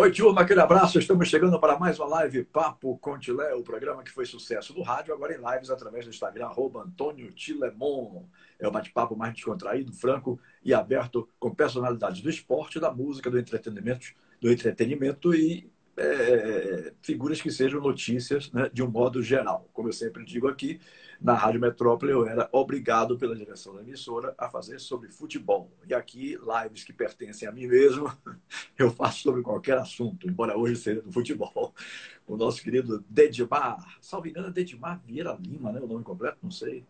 Oi, turma, aquele abraço. Estamos chegando para mais uma live Papo com Tilé, o programa que foi sucesso no rádio, agora em lives através do Instagram, @AntônioTilemon. É o bate-papo mais descontraído, franco e aberto com personalidades do esporte, da música, do entretenimento e figuras que sejam notícias, né, de um modo geral. Como eu sempre digo aqui, na Rádio Metrópole eu era obrigado pela direção da emissora a fazer sobre futebol. E aqui, lives que pertencem a mim mesmo, eu faço sobre qualquer assunto, embora hoje seja do futebol. O nosso querido Dedimar, salve engano, Dedimar Vieira Lima, né? O nome completo, não sei.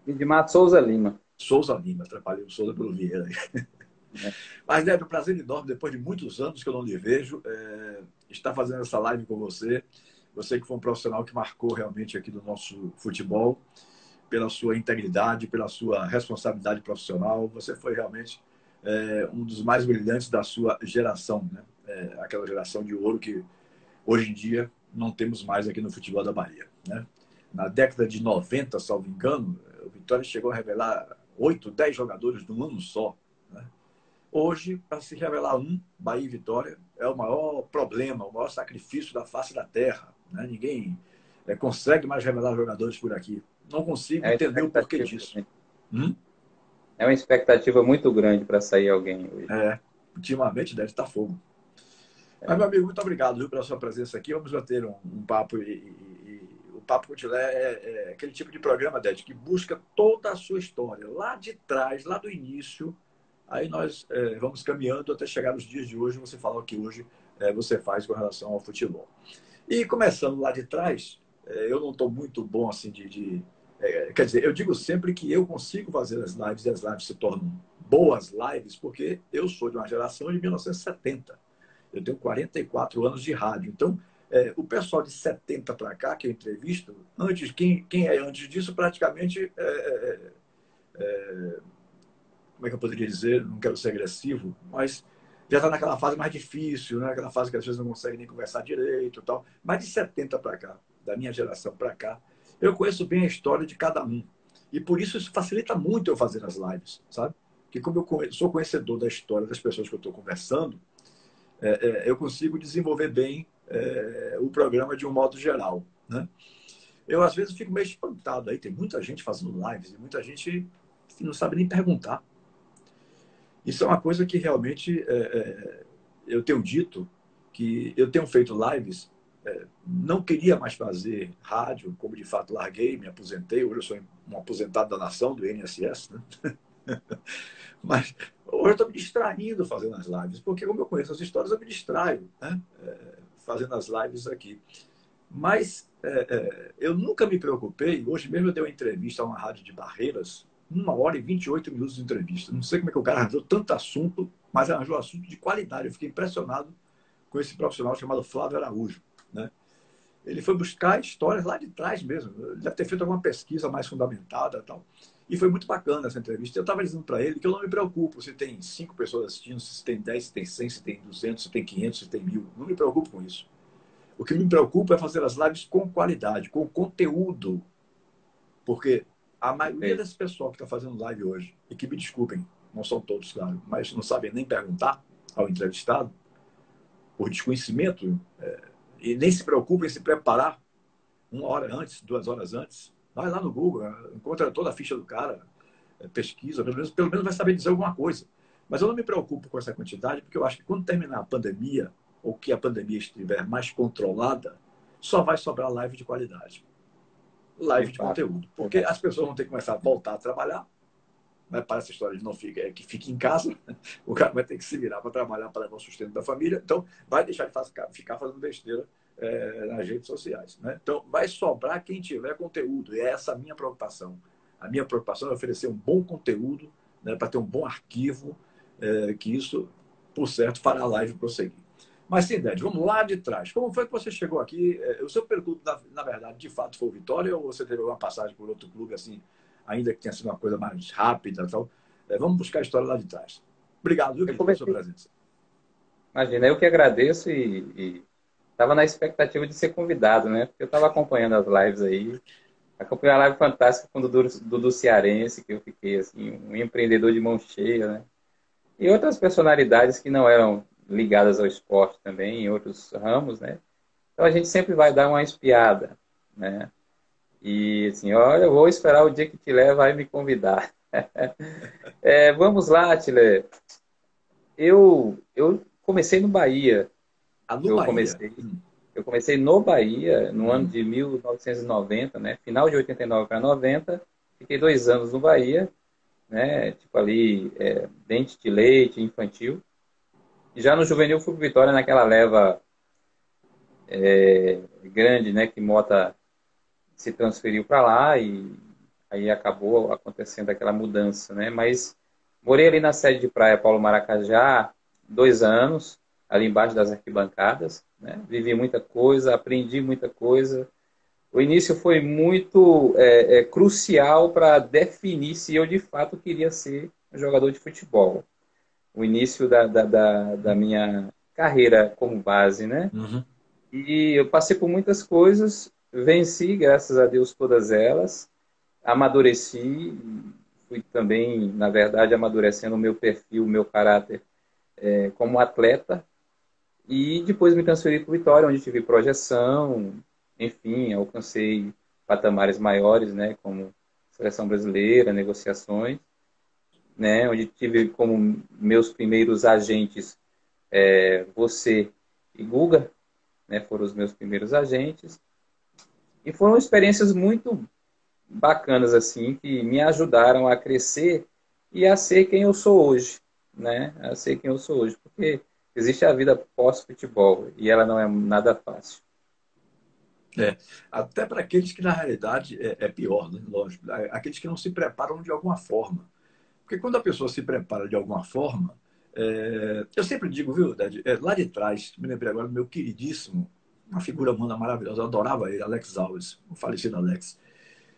Edmar Souza Lima. Souza Lima, atrapalhei o Souza pelo Vieira. Né? Mas, Débora, um prazer enorme, depois de muitos anos que eu não lhe vejo, estar fazendo essa live com você. Você que foi um profissional que marcou realmente aqui do nosso futebol, pela sua integridade, pela sua responsabilidade profissional. Você foi realmente um dos mais brilhantes da sua geração, né? Aquela geração de ouro que hoje em dia não temos mais aqui no futebol da Bahia, né? Na década de 90, salvo engano, o Vitória chegou a revelar 8, 10 jogadores num ano só, né? Hoje, para se revelar um, Bahia e Vitória, é o maior problema, o maior sacrifício da face da terra, né? Ninguém consegue mais revelar jogadores por aqui. Não consigo É uma entender o porquê expectativa disso. grande. Hum? É uma expectativa muito grande para sair alguém hoje. Ultimamente deve estar fogo. Mas, É. meu amigo, muito obrigado, viu, pela sua presença aqui. Vamos bater um papo. O Papo com o Tilé é aquele tipo de programa, Ded, que busca toda a sua história, lá de trás, lá do início. Aí nós vamos caminhando até chegar nos dias de hoje. Você falar o que hoje você faz com relação ao futebol. E começando lá de trás, eu não estou muito bom assim quer dizer, eu digo sempre que eu consigo fazer as lives e as lives se tornam boas lives porque eu sou de uma geração de 1970. Eu tenho 44 anos de rádio. Então, o pessoal de 70 para cá, que eu entrevisto, quem é antes disso, praticamente, como é que eu poderia dizer? Não quero ser agressivo, mas já está naquela fase mais difícil, né? Aquela fase que às vezes não consegue nem conversar direito e tal. Mas de 70 para cá, da minha geração para cá, eu conheço bem a história de cada um. E por isso facilita muito eu fazer as lives, sabe? Porque como eu sou conhecedor da história das pessoas que eu estou conversando, eu consigo desenvolver bem o programa de um modo geral, né? Eu, às vezes, fico meio espantado aí. Tem muita gente fazendo lives e muita gente que não sabe nem perguntar. Isso é uma coisa que realmente eu tenho dito, que eu tenho feito lives, não queria mais fazer rádio, como de fato larguei, me aposentei. Hoje eu sou um aposentado da nação, do INSS, né? Mas hoje eu estou me distraindo fazendo as lives, porque como eu conheço as histórias, eu me distraio, né? Fazendo as lives aqui. Mas eu nunca me preocupei. Hoje mesmo eu dei uma entrevista a uma rádio de Barreiras, 1 hora e 28 minutos de entrevista. Não sei como é que o cara arranjou tanto assunto, mas arranjou assunto de qualidade. Eu fiquei impressionado com esse profissional chamado Flávio Araújo, né? Ele foi buscar histórias lá de trás mesmo. Ele deve ter feito alguma pesquisa mais fundamentada e tal. E foi muito bacana essa entrevista. Eu estava dizendo para ele que eu não me preocupo se tem 5 pessoas assistindo, se tem 10, se tem 100, se tem 200, se tem 500, se tem 1000. Não me preocupo com isso. O que me preocupa é fazer as lives com qualidade, com conteúdo. Porque a maioria desse pessoal que está fazendo live hoje, e que me desculpem, não são todos, claro, mas não sabem nem perguntar ao entrevistado, por desconhecimento, e nem se preocupam em se preparar 1 hora antes, 2 horas antes. Vai lá no Google, encontra toda a ficha do cara, pesquisa, pelo menos vai saber dizer alguma coisa. Mas eu não me preocupo com essa quantidade, porque eu acho que quando terminar a pandemia, ou que a pandemia estiver mais controlada, só vai sobrar live de qualidade. De Live de fato. conteúdo. Porque Verdade. as pessoas vão ter que começar a voltar a trabalhar, né? Para essa história de não fica, que fique em casa, o cara vai ter que se virar para trabalhar, para levar o sustento da família. Então, vai deixar de ficar fazendo besteira nas redes sociais, né? Então, vai sobrar quem tiver conteúdo. E é essa a minha preocupação. A minha preocupação é oferecer um bom conteúdo, né, para ter um bom arquivo, que isso, por certo, fará a live prosseguir. Mas sim, Ded, vamos lá de trás. Como foi que você chegou aqui? O seu percurso, na verdade, de fato foi o Vitória, ou você teve alguma passagem por outro clube, assim, ainda que tenha sido uma coisa mais rápida? Tal? Vamos buscar a história lá de trás. Obrigado, viu, Eu querido, pela sua comecei, presença. imagina, eu que agradeço e estava na expectativa de ser convidado, né? Porque eu estava acompanhando as lives aí. Acompanhei a live fantástica com o Dudu Cearense, que eu fiquei assim, um empreendedor de mão cheia, né? E outras personalidades que não eram ligadas ao esporte também, em outros ramos, né? Então a gente sempre vai dar uma espiada, né? E assim, olha, eu vou esperar o dia que Tilé vai me convidar. Vamos lá, Tilé. Eu comecei no Bahia. Ah, no Eu Bahia. comecei, eu comecei no Bahia no ano Hum. de 1990, né? Final de 89 para 90. Fiquei 2 anos no Bahia, né? Tipo ali, dente de leite, infantil. E já no Juvenil fui pro Vitória naquela leva grande, né? Que Mota se transferiu para lá e aí acabou acontecendo aquela mudança, né? Mas morei ali na sede de praia Paulo Maracajá 2 anos, ali embaixo das arquibancadas, né? Vivi muita coisa, aprendi muita coisa. O início foi muito crucial para definir se eu de fato queria ser um jogador de futebol. O início da minha carreira como base, né? Uhum. E eu passei por muitas coisas, venci, graças a Deus, todas elas, amadureci, fui também, na verdade, amadurecendo o meu perfil, o meu caráter como atleta, e depois me transferi para o Vitória, onde tive projeção, enfim, alcancei patamares maiores, né, como seleção brasileira, negociações, né, onde tive como meus primeiros agentes você e Guga, né, foram os meus primeiros agentes. E foram experiências muito bacanas, assim, que me ajudaram a crescer e a ser quem eu sou hoje, né? A ser quem eu sou hoje. Porque existe a vida pós-futebol e ela não é nada fácil. É. Até para aqueles que, na realidade, é pior, né? Lógico. Aqueles que não se preparam de alguma forma. Porque quando a pessoa se prepara de alguma forma, eu sempre digo, viu, Dad, lá de trás, me lembrei agora do meu queridíssimo, uma figura humana maravilhosa, eu adorava ele, Alex Alves, o falecido Alex.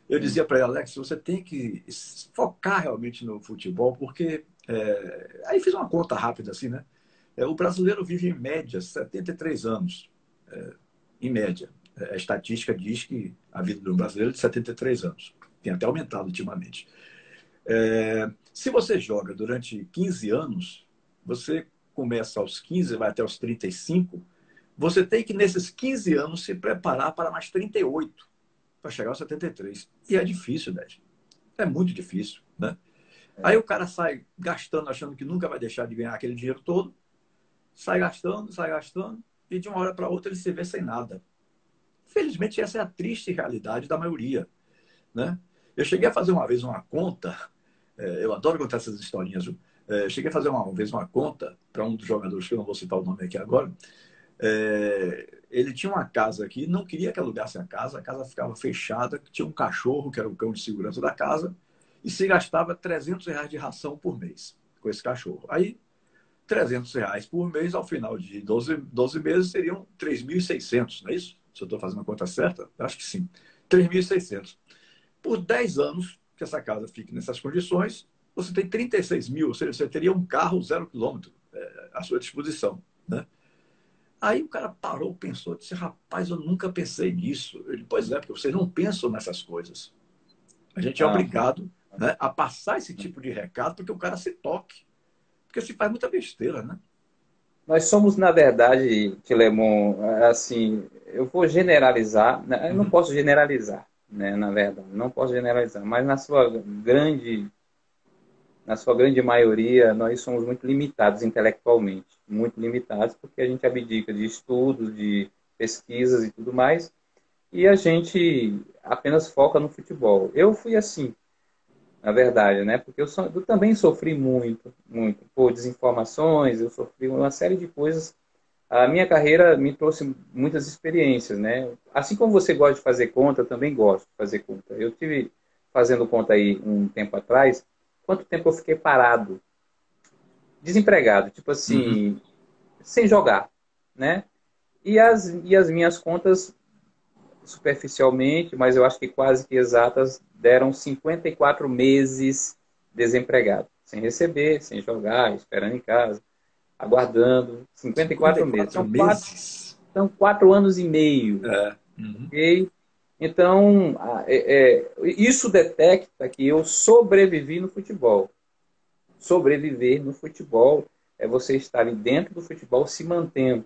Eu Sim. dizia para ele, Alex, você tem que focar realmente no futebol, porque. Aí fiz uma conta rápida assim, né? O brasileiro vive em média 73 anos, em média. A estatística diz que a vida do brasileiro é de 73 anos. Tem até aumentado ultimamente. Se você joga durante 15 anos, você começa aos 15, vai até os 35, você tem que, nesses 15 anos, se preparar para mais 38, para chegar aos 73. E é difícil, né? É muito difícil, né? Aí o cara sai gastando, achando que nunca vai deixar de ganhar aquele dinheiro todo, sai gastando, e de uma hora para outra ele se vê sem nada. Felizmente, essa é a triste realidade da maioria, né? Eu cheguei a fazer uma vez uma conta, eu adoro contar essas historinhas, viu? Cheguei a fazer uma vez uma conta para um dos jogadores, que eu não vou citar o nome aqui agora. Ele tinha uma casa aqui, não queria que alugasse a casa ficava fechada, tinha um cachorro, que era o cão de segurança da casa, e se gastava R$ 300 de ração por mês com esse cachorro. Aí, R$ 300 por mês, ao final de 12 meses, seriam 3.600, não é isso? Se eu estou fazendo a conta certa? Acho que sim. 3.600. Por 10 anos que essa casa fique nessas condições, você tem 36 mil, ou seja, você teria um carro 0 quilômetro à sua disposição, né? Aí o cara parou, pensou, disse, rapaz, eu nunca pensei nisso. Ele, pois é, porque vocês não pensam nessas coisas. A gente é Aham. obrigado, né, a passar esse tipo de recado para que o cara se toque. Porque se faz muita besteira, né? Nós somos, na verdade, Tilemon, assim, eu vou generalizar, né, eu não Uhum. posso generalizar, né, na verdade, não posso generalizar, mas na sua grande maioria, nós somos muito limitados intelectualmente, muito limitados, porque a gente abdica de estudos, de pesquisas e tudo mais, e a gente apenas foca no futebol. Eu fui assim, na verdade, né? Porque eu também sofri muito, muito, por desinformações, eu sofri uma série de coisas. A minha carreira me trouxe muitas experiências, né? Assim como você gosta de fazer conta, eu também gosto de fazer conta. Eu tive fazendo conta aí um tempo atrás, quanto tempo eu fiquei parado, desempregado, tipo Uhum. assim, sem jogar, né? E as minhas contas, superficialmente, mas eu acho que quase que exatas, deram 54 meses desempregado, sem receber, sem jogar, esperando em casa, aguardando, 54 meses. 54 São quatro, meses. são 4 anos e meio, Uhum. ok? Então, isso detecta que eu sobrevivi no futebol. Sobreviver no futebol é você estar ali dentro do futebol se mantendo,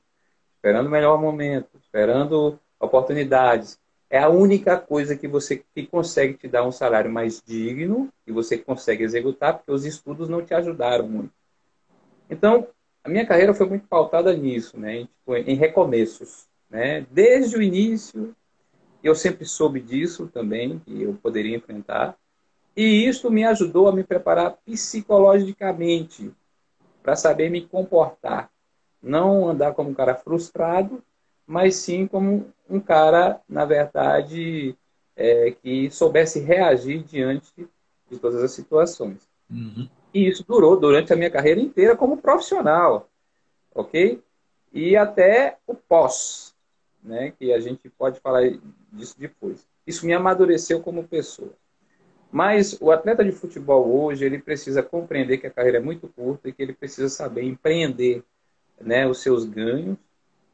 esperando o melhor momento, esperando oportunidades. É a única coisa que consegue te dar um salário mais digno, que você consegue executar, porque os estudos não te ajudaram muito. Então, a minha carreira foi muito pautada nisso, né? Em recomeços, né? Desde o início, eu sempre soube disso também, que eu poderia enfrentar. E isso me ajudou a me preparar psicologicamente para saber me comportar. Não andar como um cara frustrado, mas sim como um cara, na verdade, que soubesse reagir diante de todas as situações. Uhum. E isso durou durante a minha carreira inteira como profissional, ok? E até o pós, né? Que a gente pode falar disso depois. Isso me amadureceu como pessoa. Mas o atleta de futebol hoje, ele precisa compreender que a carreira é muito curta e que ele precisa saber empreender, né, os seus ganhos,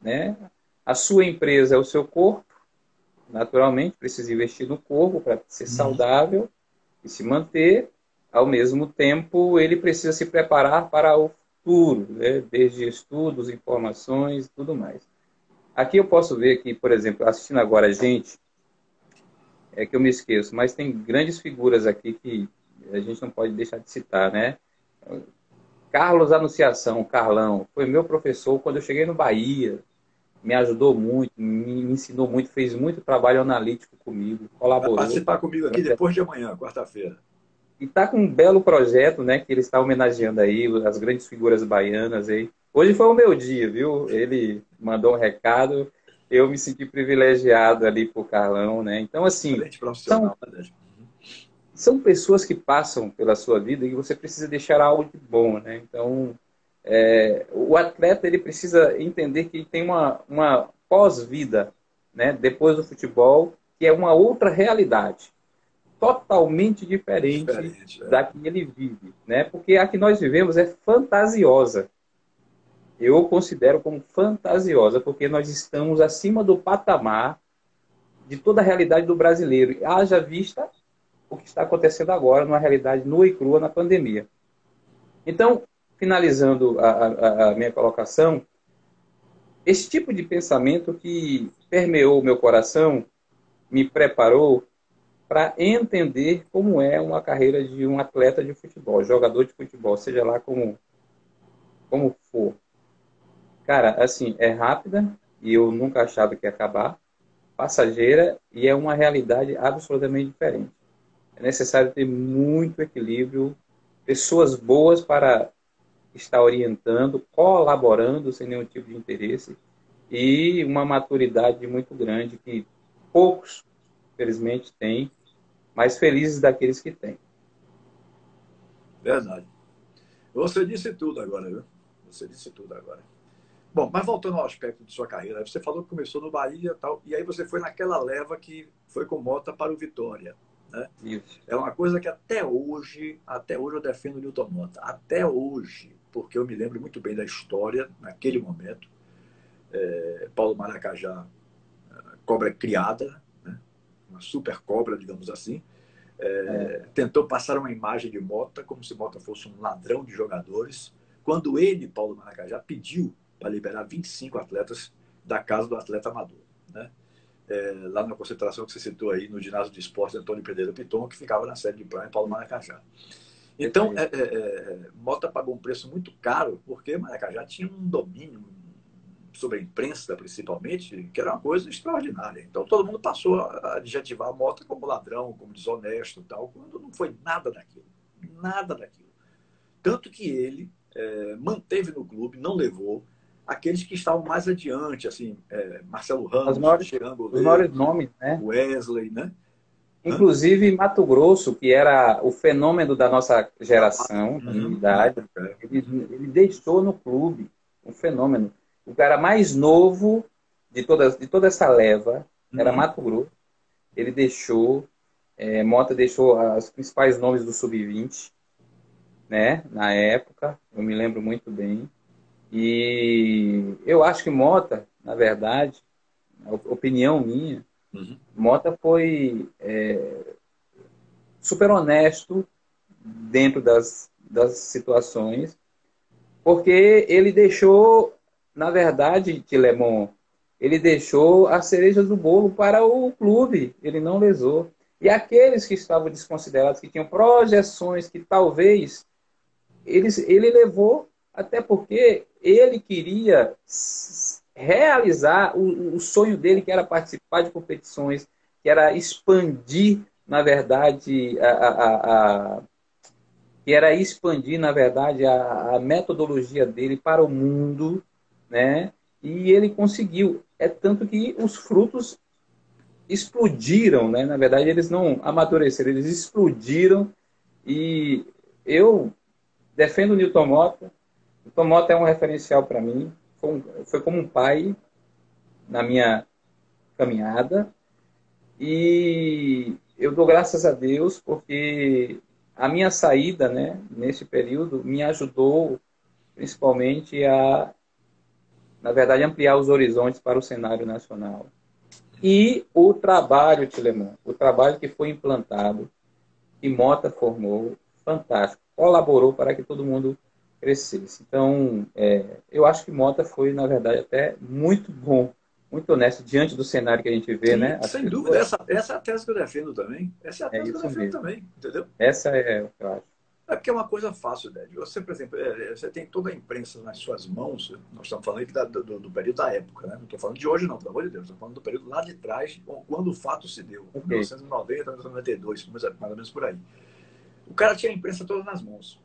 né? A sua empresa é o seu corpo, naturalmente, precisa investir no corpo para ser Uhum. saudável e se manter. Ao mesmo tempo, ele precisa se preparar para o futuro, né? Desde estudos, informações e tudo mais. Aqui eu posso ver que, por exemplo, assistindo agora a gente, é que eu me esqueço, mas tem grandes figuras aqui que a gente não pode deixar de citar, né? Carlos Anunciação, Carlão, foi meu professor quando eu cheguei no Bahia, me ajudou muito, me ensinou muito, fez muito trabalho analítico comigo, Vai colaborou. participar comigo aqui depois de amanhã, quarta-feira. E está com um belo projeto, né, que ele está homenageando aí as grandes figuras baianas aí. Hoje foi o meu dia, viu? Ele mandou um recado, eu me senti privilegiado ali por Carlão, né? Então, assim, Excelente são profissional, né, Décio? são pessoas que passam pela sua vida e você precisa deixar algo de bom, né? Então, o atleta ele precisa entender que tem uma pós-vida, né? Depois do futebol, que é uma outra realidade, totalmente diferente Diferente, da que ele vive, né? Porque a que nós vivemos é fantasiosa. Eu considero como fantasiosa, porque nós estamos acima do patamar de toda a realidade do brasileiro. Haja vista o que está acontecendo agora, numa realidade nua e crua na pandemia. Então, finalizando a minha colocação, esse tipo de pensamento que permeou o meu coração me preparou para entender como é uma carreira de um atleta de futebol, jogador de futebol, seja lá como for. Cara, assim, é rápida e eu nunca achava que ia acabar, passageira e é uma realidade absolutamente diferente. É necessário ter muito equilíbrio, pessoas boas para estar orientando, colaborando sem nenhum tipo de interesse e uma maturidade muito grande que poucos, felizmente, têm, mas felizes daqueles que têm. verdade. Você disse tudo agora, viu? Você disse tudo agora. Bom, mas voltando ao aspecto de sua carreira, você falou que começou no Bahia e tal, e aí você foi naquela leva que foi com Mota para o Vitória, né? Isso. É uma coisa que até hoje eu defendo o Newton Mota, até hoje, porque eu me lembro muito bem da história naquele momento. Paulo Maracajá, cobra criada, né? Uma super cobra, digamos assim, É, tentou passar uma imagem de Mota como se Mota fosse um ladrão de jogadores, quando ele, Paulo Maracajá, pediu para liberar 25 atletas da casa do atleta amador, né? Lá na concentração que você citou aí, no ginásio de esporte Antônio Pedreira Piton, que ficava na sede de praia Paulo Maracajá. Então, perfeito. Mota pagou um preço muito caro, porque Maracajá tinha um domínio sobre a imprensa, principalmente, que era uma coisa extraordinária. Então, todo mundo passou a adjetivar a Mota como ladrão, como desonesto, tal, quando não foi nada daquilo. Nada daquilo. Tanto que ele manteve no clube, não levou aqueles que estavam mais adiante, assim, Marcelo Os Ramos, maiores, Jean os maiores Goleiro, nomes, né? Wesley, né? Hã? Inclusive Mato Grosso, que era o fenômeno da nossa Da geração, da minha uhum, na idade, época. ele deixou no clube um fenômeno. O cara mais novo de toda essa leva era Uhum. Mato Grosso. Ele deixou, Mota deixou os principais nomes do Sub-20, né? Na época, eu me lembro muito bem. E eu acho que Mota, na verdade, opinião minha, Uhum. Mota foi super honesto dentro das situações, Porque ele deixou, na verdade, Tilemon, ele deixou as cerejas do bolo para o clube, ele não lesou. E aqueles que estavam desconsiderados, que tinham projeções que talvez ele levou, até porque ele queria realizar o sonho dele, que era participar de competições, que era expandir, na verdade, que era expandir, na verdade, a metodologia dele para o mundo, né? E ele conseguiu. É tanto que os frutos explodiram, né? Na verdade, eles não amadureceram, eles explodiram. E eu defendo o Newton Mota. O Newton Mota é um referencial para mim. Foi como um pai na minha caminhada. E eu dou graças a Deus porque a minha saída, né, nesse período, me ajudou principalmente a, na verdade, ampliar os horizontes para o cenário nacional. E o trabalho, Tilemon, o trabalho que foi implantado, que Mota formou, fantástico, colaborou para que todo mundo crescesse. Então, eu acho que Mota foi, na verdade, até muito bom, muito honesto, diante do cenário que a gente vê, Sim, né? As sem pessoas... dúvida, essa é a tese que eu defendo também. Essa é a É tese que eu isso defendo mesmo. também, entendeu? Essa é o que eu acho. É porque é uma coisa fácil, né? Você, por exemplo, você tem toda a imprensa nas suas mãos. Nós estamos falando aqui do período da época, né? Não estou falando de hoje, não, pelo amor de Deus. Estou falando do período lá de trás, quando o fato se deu, Ok. 1990, 1992, mais ou menos por aí. O cara tinha a imprensa toda nas mãos.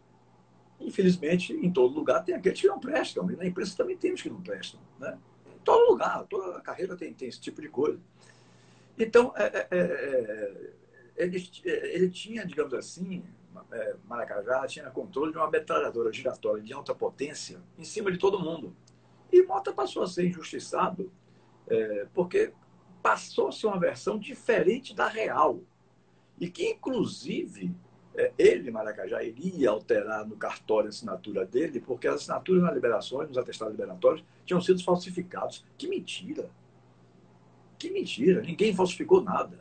Infelizmente, em todo lugar tem aqueles que não prestam. E na imprensa também tem os que não prestam, né? Em todo lugar, toda a carreira tem esse tipo de coisa. Então, ele tinha, digamos assim, Maracajá tinha controle de uma metralhadora giratória de alta potência em cima de todo mundo. E Mota passou a ser injustiçado porque passou-se uma versão diferente da real. E que, inclusive, ele, Maracajá, iria alterar no cartório a assinatura dele, porque as assinaturas nas liberações, nos atestados liberatórios, tinham sido falsificados. Que mentira! Que mentira! Ninguém falsificou nada.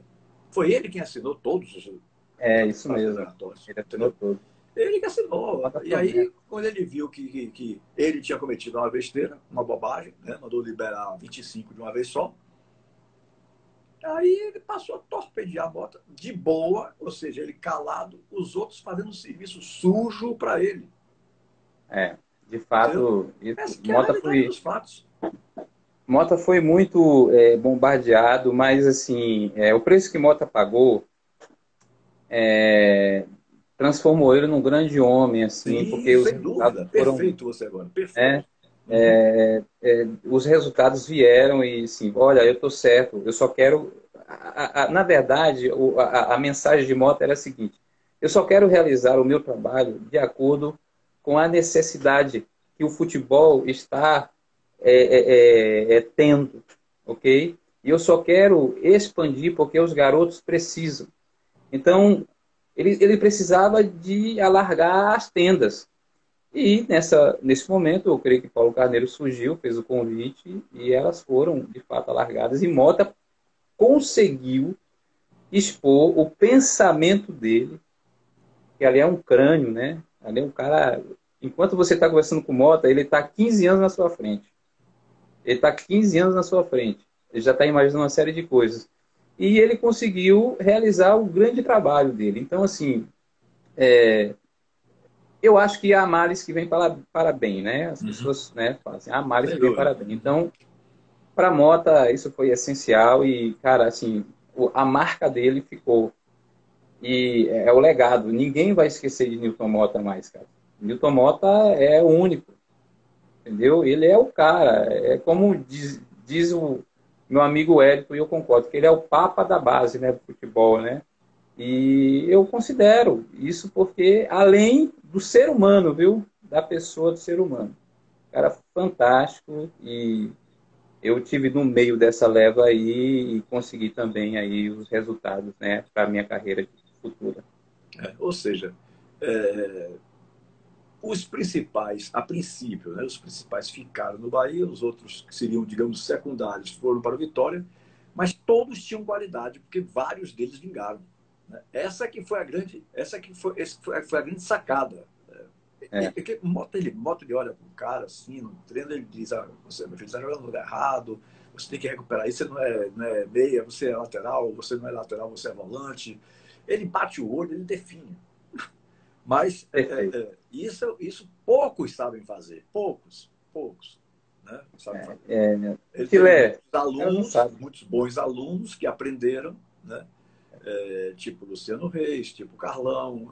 Foi ele quem assinou todos os É isso atestados mesmo. liberatórios. Ele assinou Entendeu? tudo. Ele que assinou. Mota E promessa. aí, quando ele viu que ele tinha cometido uma besteira, uma bobagem, né? Mandou liberar 25 de uma vez só, aí ele passou a torpedear a Mota de boa, ou seja, ele calado, os outros fazendo um serviço sujo para ele. De Entendeu? fato, Essa que é a realidade dos fatos. Mota foi muito bombardeado, mas assim, o preço que Mota pagou transformou ele num grande homem, assim, Sim, porque os sem resultados dúvida. foram, Perfeito você agora. Perfeito. né, Uhum. os resultados vieram e assim, olha, eu estou certo, eu só quero, na verdade, a mensagem de Mota era a seguinte: eu só quero realizar o meu trabalho de acordo com a necessidade que o futebol está tendo, ok? E eu só quero expandir porque os garotos precisam. Então, ele precisava de alargar as tendas. E nesse momento, eu creio que Paulo Carneiro surgiu, fez o convite e elas foram, de fato, alargadas. E Mota conseguiu expor o pensamento dele, que ali é um crânio, né? Ali é um cara... Enquanto você está conversando com Mota, ele está 15 anos na sua frente. Ele está 15 anos na sua frente. Ele já está imaginando uma série de coisas. E ele conseguiu realizar o grande trabalho dele. Então, assim, eu acho que há males que vêm para bem, né? As Uhum. pessoas, né, falam assim, há males Sem que vêm dúvida. para bem. Uhum. Então, para Mota, isso foi essencial e, cara, assim, a marca dele ficou. E é o legado. Ninguém vai esquecer de Newton Mota mais, cara. Newton Mota é o único, entendeu? Ele é o cara. É como diz o meu amigo Hélito, e eu concordo, que ele é o papa da base, né, do futebol, né? E eu considero isso porque, além do ser humano, viu? Da pessoa do ser humano. Cara fantástico e eu tive no meio dessa leva aí e consegui também aí os resultados, né, para a minha carreira futura. Ou seja, é, os principais, a princípio, né, os principais ficaram no Bahia, os outros que seriam, digamos, secundários foram para o Vitória, mas todos tinham qualidade, porque vários deles vingaram. Né? Essa que foi a grande, essa que foi a grande sacada. É. Ele olha para o cara assim, no treino, ele diz, você, meu filho, está jogando no lugar errado, você tem que recuperar isso, você não é meia, você é lateral, você não é lateral, você é volante. Ele bate o olho, ele define. Mas Perfeito. isso poucos sabem fazer. Poucos. Né? Sabem fazer. Ele teve Filé, ela não sabe. muitos bons alunos que aprenderam, né? Tipo Luciano Reis, tipo Carlão.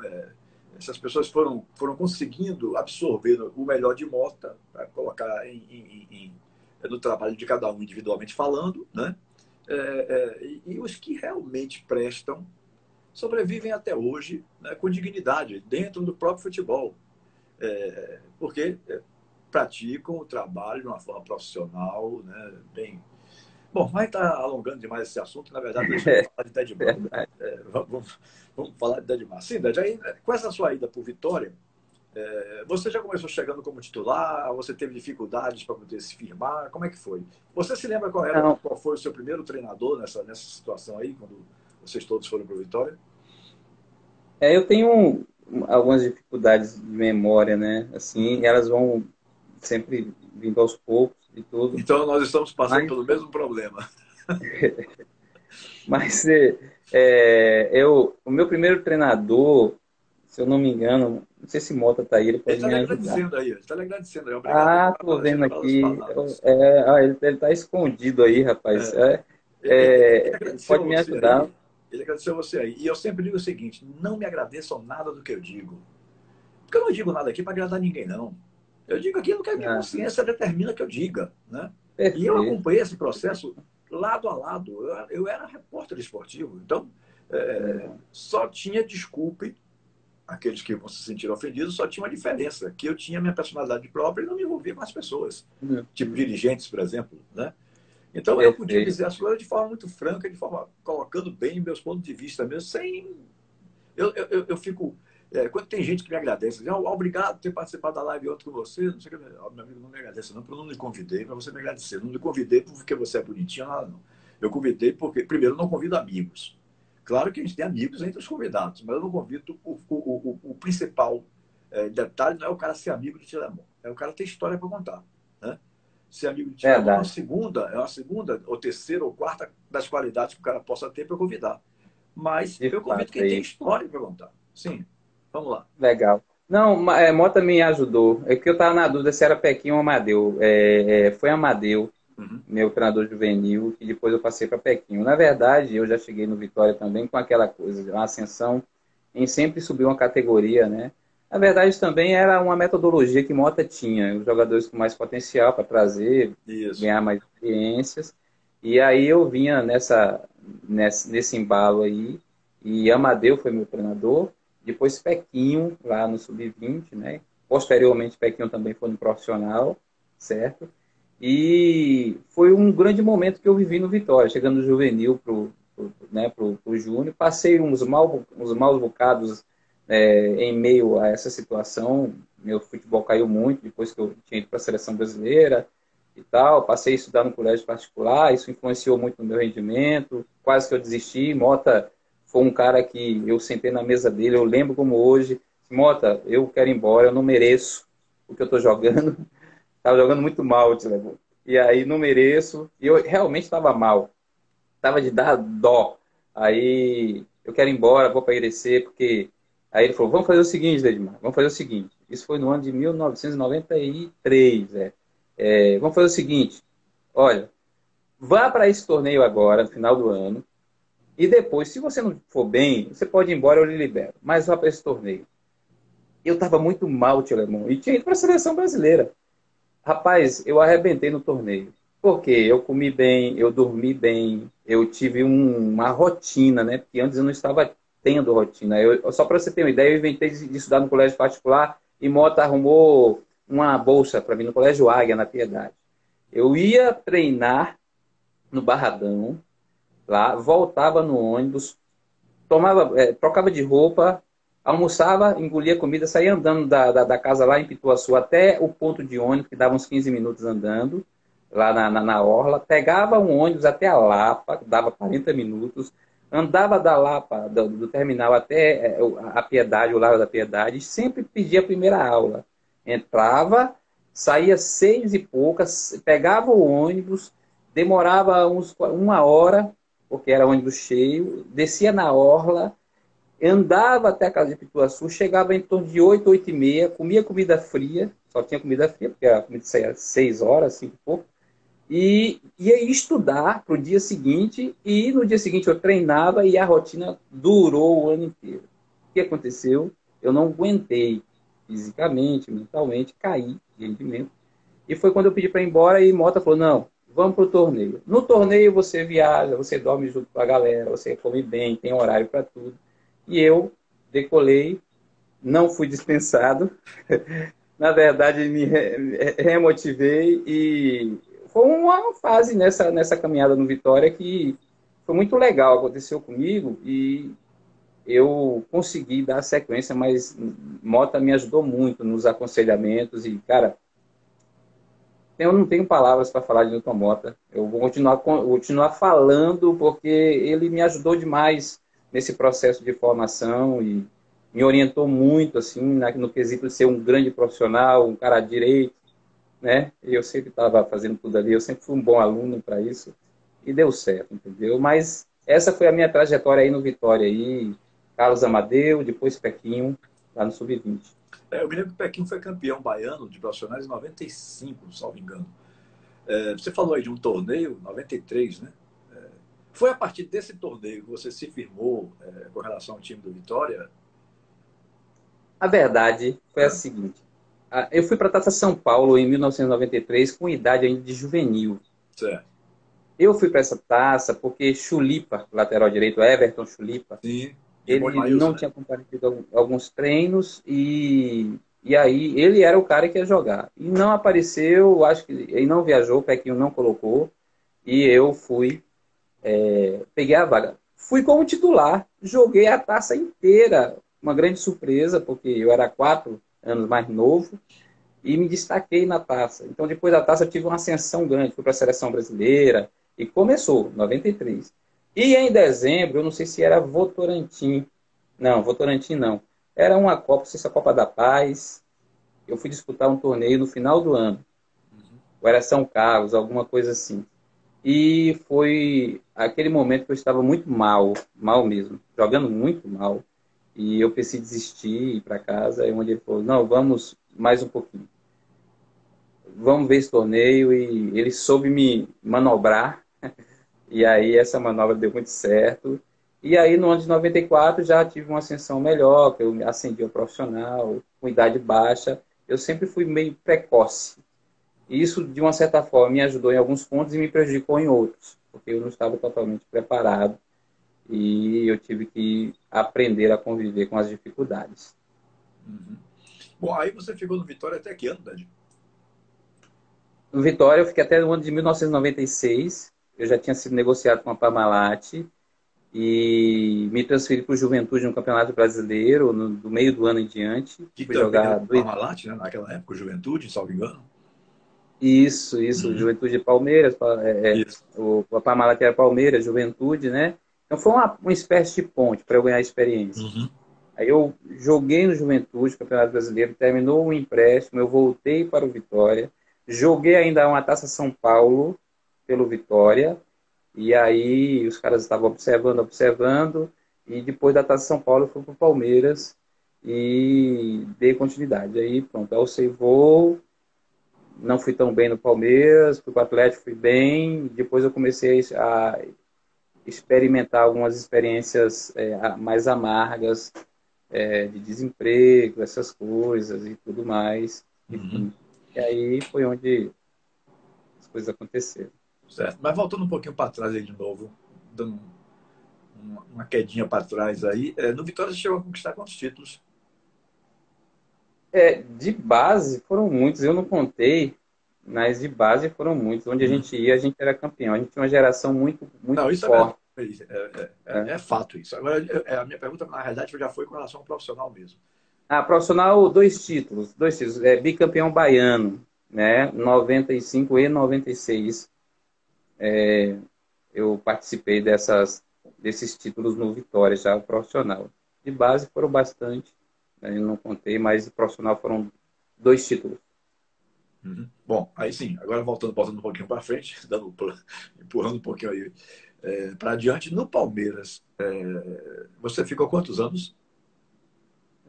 Essas pessoas foram conseguindo absorver o melhor de Mota para colocar no trabalho de cada um individualmente falando, né? E os que realmente prestam sobrevivem até hoje, né, com dignidade dentro do próprio futebol, porque praticam o trabalho de uma forma profissional, né, bem. Bom, mas está alongando demais esse assunto, na verdade, deixa eu falar de Dedmar. Vamos falar de Dedmar. Sim, Ded, aí, com essa sua ida por Vitória, você já começou chegando como titular? Você teve dificuldades para poder se firmar? Como é que foi? Você se lembra qual foi o seu primeiro treinador nessa situação aí, quando vocês todos foram para o Vitória? Eu tenho algumas dificuldades de memória, né? Assim, elas vão sempre vindo aos poucos e tudo. Então, nós estamos passando pelo mesmo problema. Mas o meu primeiro treinador, se eu não me engano, não sei se Mota está aí, ele pode me ajudar. Ele está lhe agradecendo aí. Obrigado. Tô vendo aqui. Ele está escondido aí, rapaz. Ele Pode me ajudar. Aí. Ele agradeceu você aí. E eu sempre digo o seguinte: não me agradeçam nada do que eu digo. Porque eu não digo nada aqui para agradar ninguém, não. Eu digo aquilo que a minha consciência determina que eu diga. Né? E eu acompanhei esse processo lado a lado. Eu era repórter esportivo. Então, só tinha desculpe. Aqueles que vão se sentir ofendidos, só tinha uma diferença, que eu tinha minha personalidade própria e não me envolvia com as pessoas. Tipo dirigentes, por exemplo. Né? Então, eu podia dizer as coisas de forma muito franca, de forma colocando bem meus pontos de vista mesmo, sem... Eu fico... quando tem gente que me agradece, diz, obrigado por ter participado da live ontem com você, não sei o que, meu amigo, não me agradece não, porque eu não lhe convidei para você me agradecer. Não lhe convidei porque você é bonitinho, não. Eu convidei porque, primeiro, eu não convido amigos. Claro que a gente tem amigos entre os convidados, mas eu não convido o principal detalhe não é o cara ser amigo de Tilemon, é o cara ter história para contar. Né? Ser amigo de Tilemon é uma segunda, ou terceira, ou quarta das qualidades que o cara possa ter para convidar. Mas eu convido quem tem história para contar. Sim, vamos lá. Legal. Não, Mota me ajudou. É que eu estava na dúvida se era Pequim ou Amadeu. Foi Amadeu. Meu treinador juvenil, e depois eu passei para Pequinho. Na verdade, eu já cheguei no Vitória também com aquela coisa, uma ascensão em sempre subir uma categoria, né? Na verdade, também era uma metodologia que Mota tinha, os jogadores com mais potencial para trazer, ganhar mais experiências. E aí eu vinha nesse embalo aí, e Amadeu foi meu treinador, depois Pequinho, lá no Sub-20, né? Posteriormente, Pequinho também foi no profissional, certo? E foi um grande momento que eu vivi no Vitória, chegando do juvenil pro júnior. Passei uns maus bocados em meio a essa situação. Meu futebol caiu muito depois que eu tinha ido para a seleção brasileira e tal. Passei a estudar no colégio particular, isso influenciou muito no meu rendimento. Quase que eu desisti. Mota foi um cara que eu sentei na mesa dele, eu lembro como hoje. Mota, eu quero ir embora, eu não mereço o que eu estou jogando. Estava jogando muito mal, e aí não mereço. E eu realmente estava mal. Estava de dar dó. Aí eu quero ir embora, vou para IRC, porque... Aí ele falou, vamos fazer o seguinte, Dedmar, vamos fazer o seguinte. Isso foi no ano de 1993. Vamos fazer o seguinte, olha, vá para esse torneio agora, no final do ano, e depois, se você não for bem, você pode ir embora, eu lhe libero. Mas vá para esse torneio. Eu estava muito mal, tio Lemon, e tinha ido para a seleção brasileira. Rapaz, eu arrebentei no torneio. Porque eu comi bem, eu dormi bem, eu tive uma rotina, né? Porque antes eu não estava tendo rotina. Só para você ter uma ideia, eu inventei de estudar no colégio particular e Mota arrumou uma bolsa para mim no Colégio Águia, na Piedade. Eu ia treinar no Barradão, lá, voltava no ônibus, trocava de roupa, almoçava, engolia comida, saía andando da casa lá em Pituaçu até o ponto de ônibus, que dava uns 15 minutos andando, lá na orla, pegava um ônibus até a Lapa, dava 40 minutos, andava da Lapa, do terminal até a Piedade, o Largo da Piedade, e sempre pedia a primeira aula. Entrava, saía 6 e poucas, pegava o ônibus, demorava uma hora, porque era ônibus cheio, descia na orla, andava até a casa de Pituaçu, chegava em torno de 8, 8 e meia, comia comida fria, só tinha comida fria, porque a comida saía 6 horas, 5 e pouco, e ia estudar para o dia seguinte, e no dia seguinte eu treinava e a rotina durou o ano inteiro. O que aconteceu? Eu não aguentei fisicamente, mentalmente, caí de rendimento. E foi quando eu pedi para ir embora e Mota falou, não, vamos para o torneio. No torneio você viaja, você dorme junto com a galera, você come bem, tem horário para tudo. E eu decolei, não fui dispensado. Na verdade, me remotivei e foi uma fase nessa caminhada no Vitória que foi muito legal, aconteceu comigo e eu consegui dar sequência, mas Mota me ajudou muito nos aconselhamentos e, cara, eu não tenho palavras para falar de Newton Mota. Eu vou continuar falando porque ele me ajudou demais nesse processo de formação e me orientou muito assim no quesito de ser um grande profissional, um cara direito, né? E eu sempre estava fazendo tudo ali, eu sempre fui um bom aluno para isso e deu certo, entendeu? Mas essa foi a minha trajetória aí no Vitória aí, Carlos Amadeu, depois Pequinho, lá no Sub-20. Eu me lembro que o Pequim foi campeão baiano de profissionais em 95, salvo engano. Você falou aí de um torneio, 93, né? Foi a partir desse torneio que você se firmou com relação ao time do Vitória? A verdade foi a seguinte. Eu fui para a Taça São Paulo em 1993 com idade ainda de juvenil. Certo. Eu fui para essa taça porque Chulipa, lateral direito, Everton Chulipa, Sim. ele Maílson, não né? tinha comparecido a alguns treinos e aí ele era o cara que ia jogar. E não apareceu, acho que ele não viajou, o Pequinho não colocou, e eu fui, peguei a vaga. Fui como titular, joguei a taça inteira, uma grande surpresa, porque eu era 4 anos mais novo, e me destaquei na taça. Então, depois da taça, eu tive uma ascensão grande. Fui para a seleção brasileira e começou, 93. E em dezembro, eu não sei se era Votorantim. Não, Votorantim não. Era uma Copa, não sei se é a Copa da Paz. Eu fui disputar um torneio no final do ano. Ou era São Carlos, alguma coisa assim. E foi aquele momento que eu estava muito mal, mal mesmo, jogando muito mal. E eu pensei em desistir, ir para casa, e onde ele falou, não, vamos mais um pouquinho. Vamos ver esse torneio, e ele soube me manobrar, e aí essa manobra deu muito certo. E aí no ano de 94 já tive uma ascensão melhor, que eu ascendi ao profissional, com idade baixa. Eu sempre fui meio precoce. E isso, de uma certa forma, me ajudou em alguns pontos e me prejudicou em outros, porque eu não estava totalmente preparado e eu tive que aprender a conviver com as dificuldades. Uhum. Bom, aí você ficou no Vitória até que ano, Dad? No Vitória, eu fiquei até o ano de 1996. Eu já tinha sido negociado com a Parmalat e me transferi para o Juventude no Campeonato Brasileiro, do meio do ano em diante. Que Fui também era jogar do dois. Parmalat, né? Naquela época, Juventude, salvo engano. Isso, Uhum. Juventude de Palmeiras, Isso. a Parmalat era Palmeiras, Juventude, né? Então foi uma espécie de ponte para eu ganhar experiência. Uhum. Aí eu joguei no Juventude, Campeonato Brasileiro, terminou o empréstimo, eu voltei para o Vitória, joguei ainda uma Taça São Paulo pelo Vitória, e aí os caras estavam observando, e depois da Taça São Paulo eu fui para o Palmeiras e dei continuidade. Aí pronto, alcei voo, não fui tão bem no Palmeiras, fui para o Atlético, fui bem, depois eu comecei a experimentar algumas experiências mais amargas, de desemprego, essas coisas e tudo mais, Uhum. enfim. E aí foi onde as coisas aconteceram. Certo. Mas voltando um pouquinho para trás aí de novo, dando uma quedinha para trás aí, no Vitória você chegou a conquistar quantos títulos? De base foram muitos, eu não contei, mas de base foram muitos. Onde a Uhum. gente ia, a gente era campeão. A gente tinha uma geração muito, muito Não, isso é verdade. forte, É né? fato isso. Agora, a minha pergunta, na realidade, já foi com relação ao profissional mesmo. Profissional, dois títulos, bicampeão baiano, né? 95 e 96. Eu participei desses títulos no Vitória, já profissional. De base foram bastante, né? Eu não contei, mas de profissional foram 2 títulos. Uhum. Bom, aí sim, agora voltando um pouquinho para frente, empurrando um pouquinho aí para adiante, no Palmeiras, você ficou quantos anos?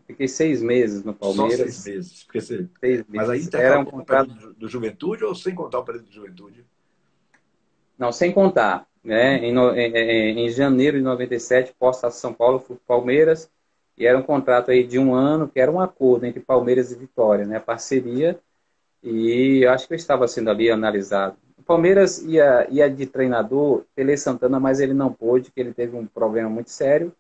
Fiquei 6 meses no Só seis Palmeiras. meses. Porque você, 6 mas aí meses. Era um intercalou com o contrato. período do Juventude ou sem contar o período de Juventude? Não, sem contar. Né? Em janeiro de 97, posto a São Paulo, fui pro Palmeiras. E era um contrato aí de 1 ano, que era um acordo entre Palmeiras e Vitória, né? Parceria. E eu acho que eu estava sendo ali analisado. O Palmeiras ia de treinador Tele Santana, mas ele não pôde, porque ele teve um problema muito sério,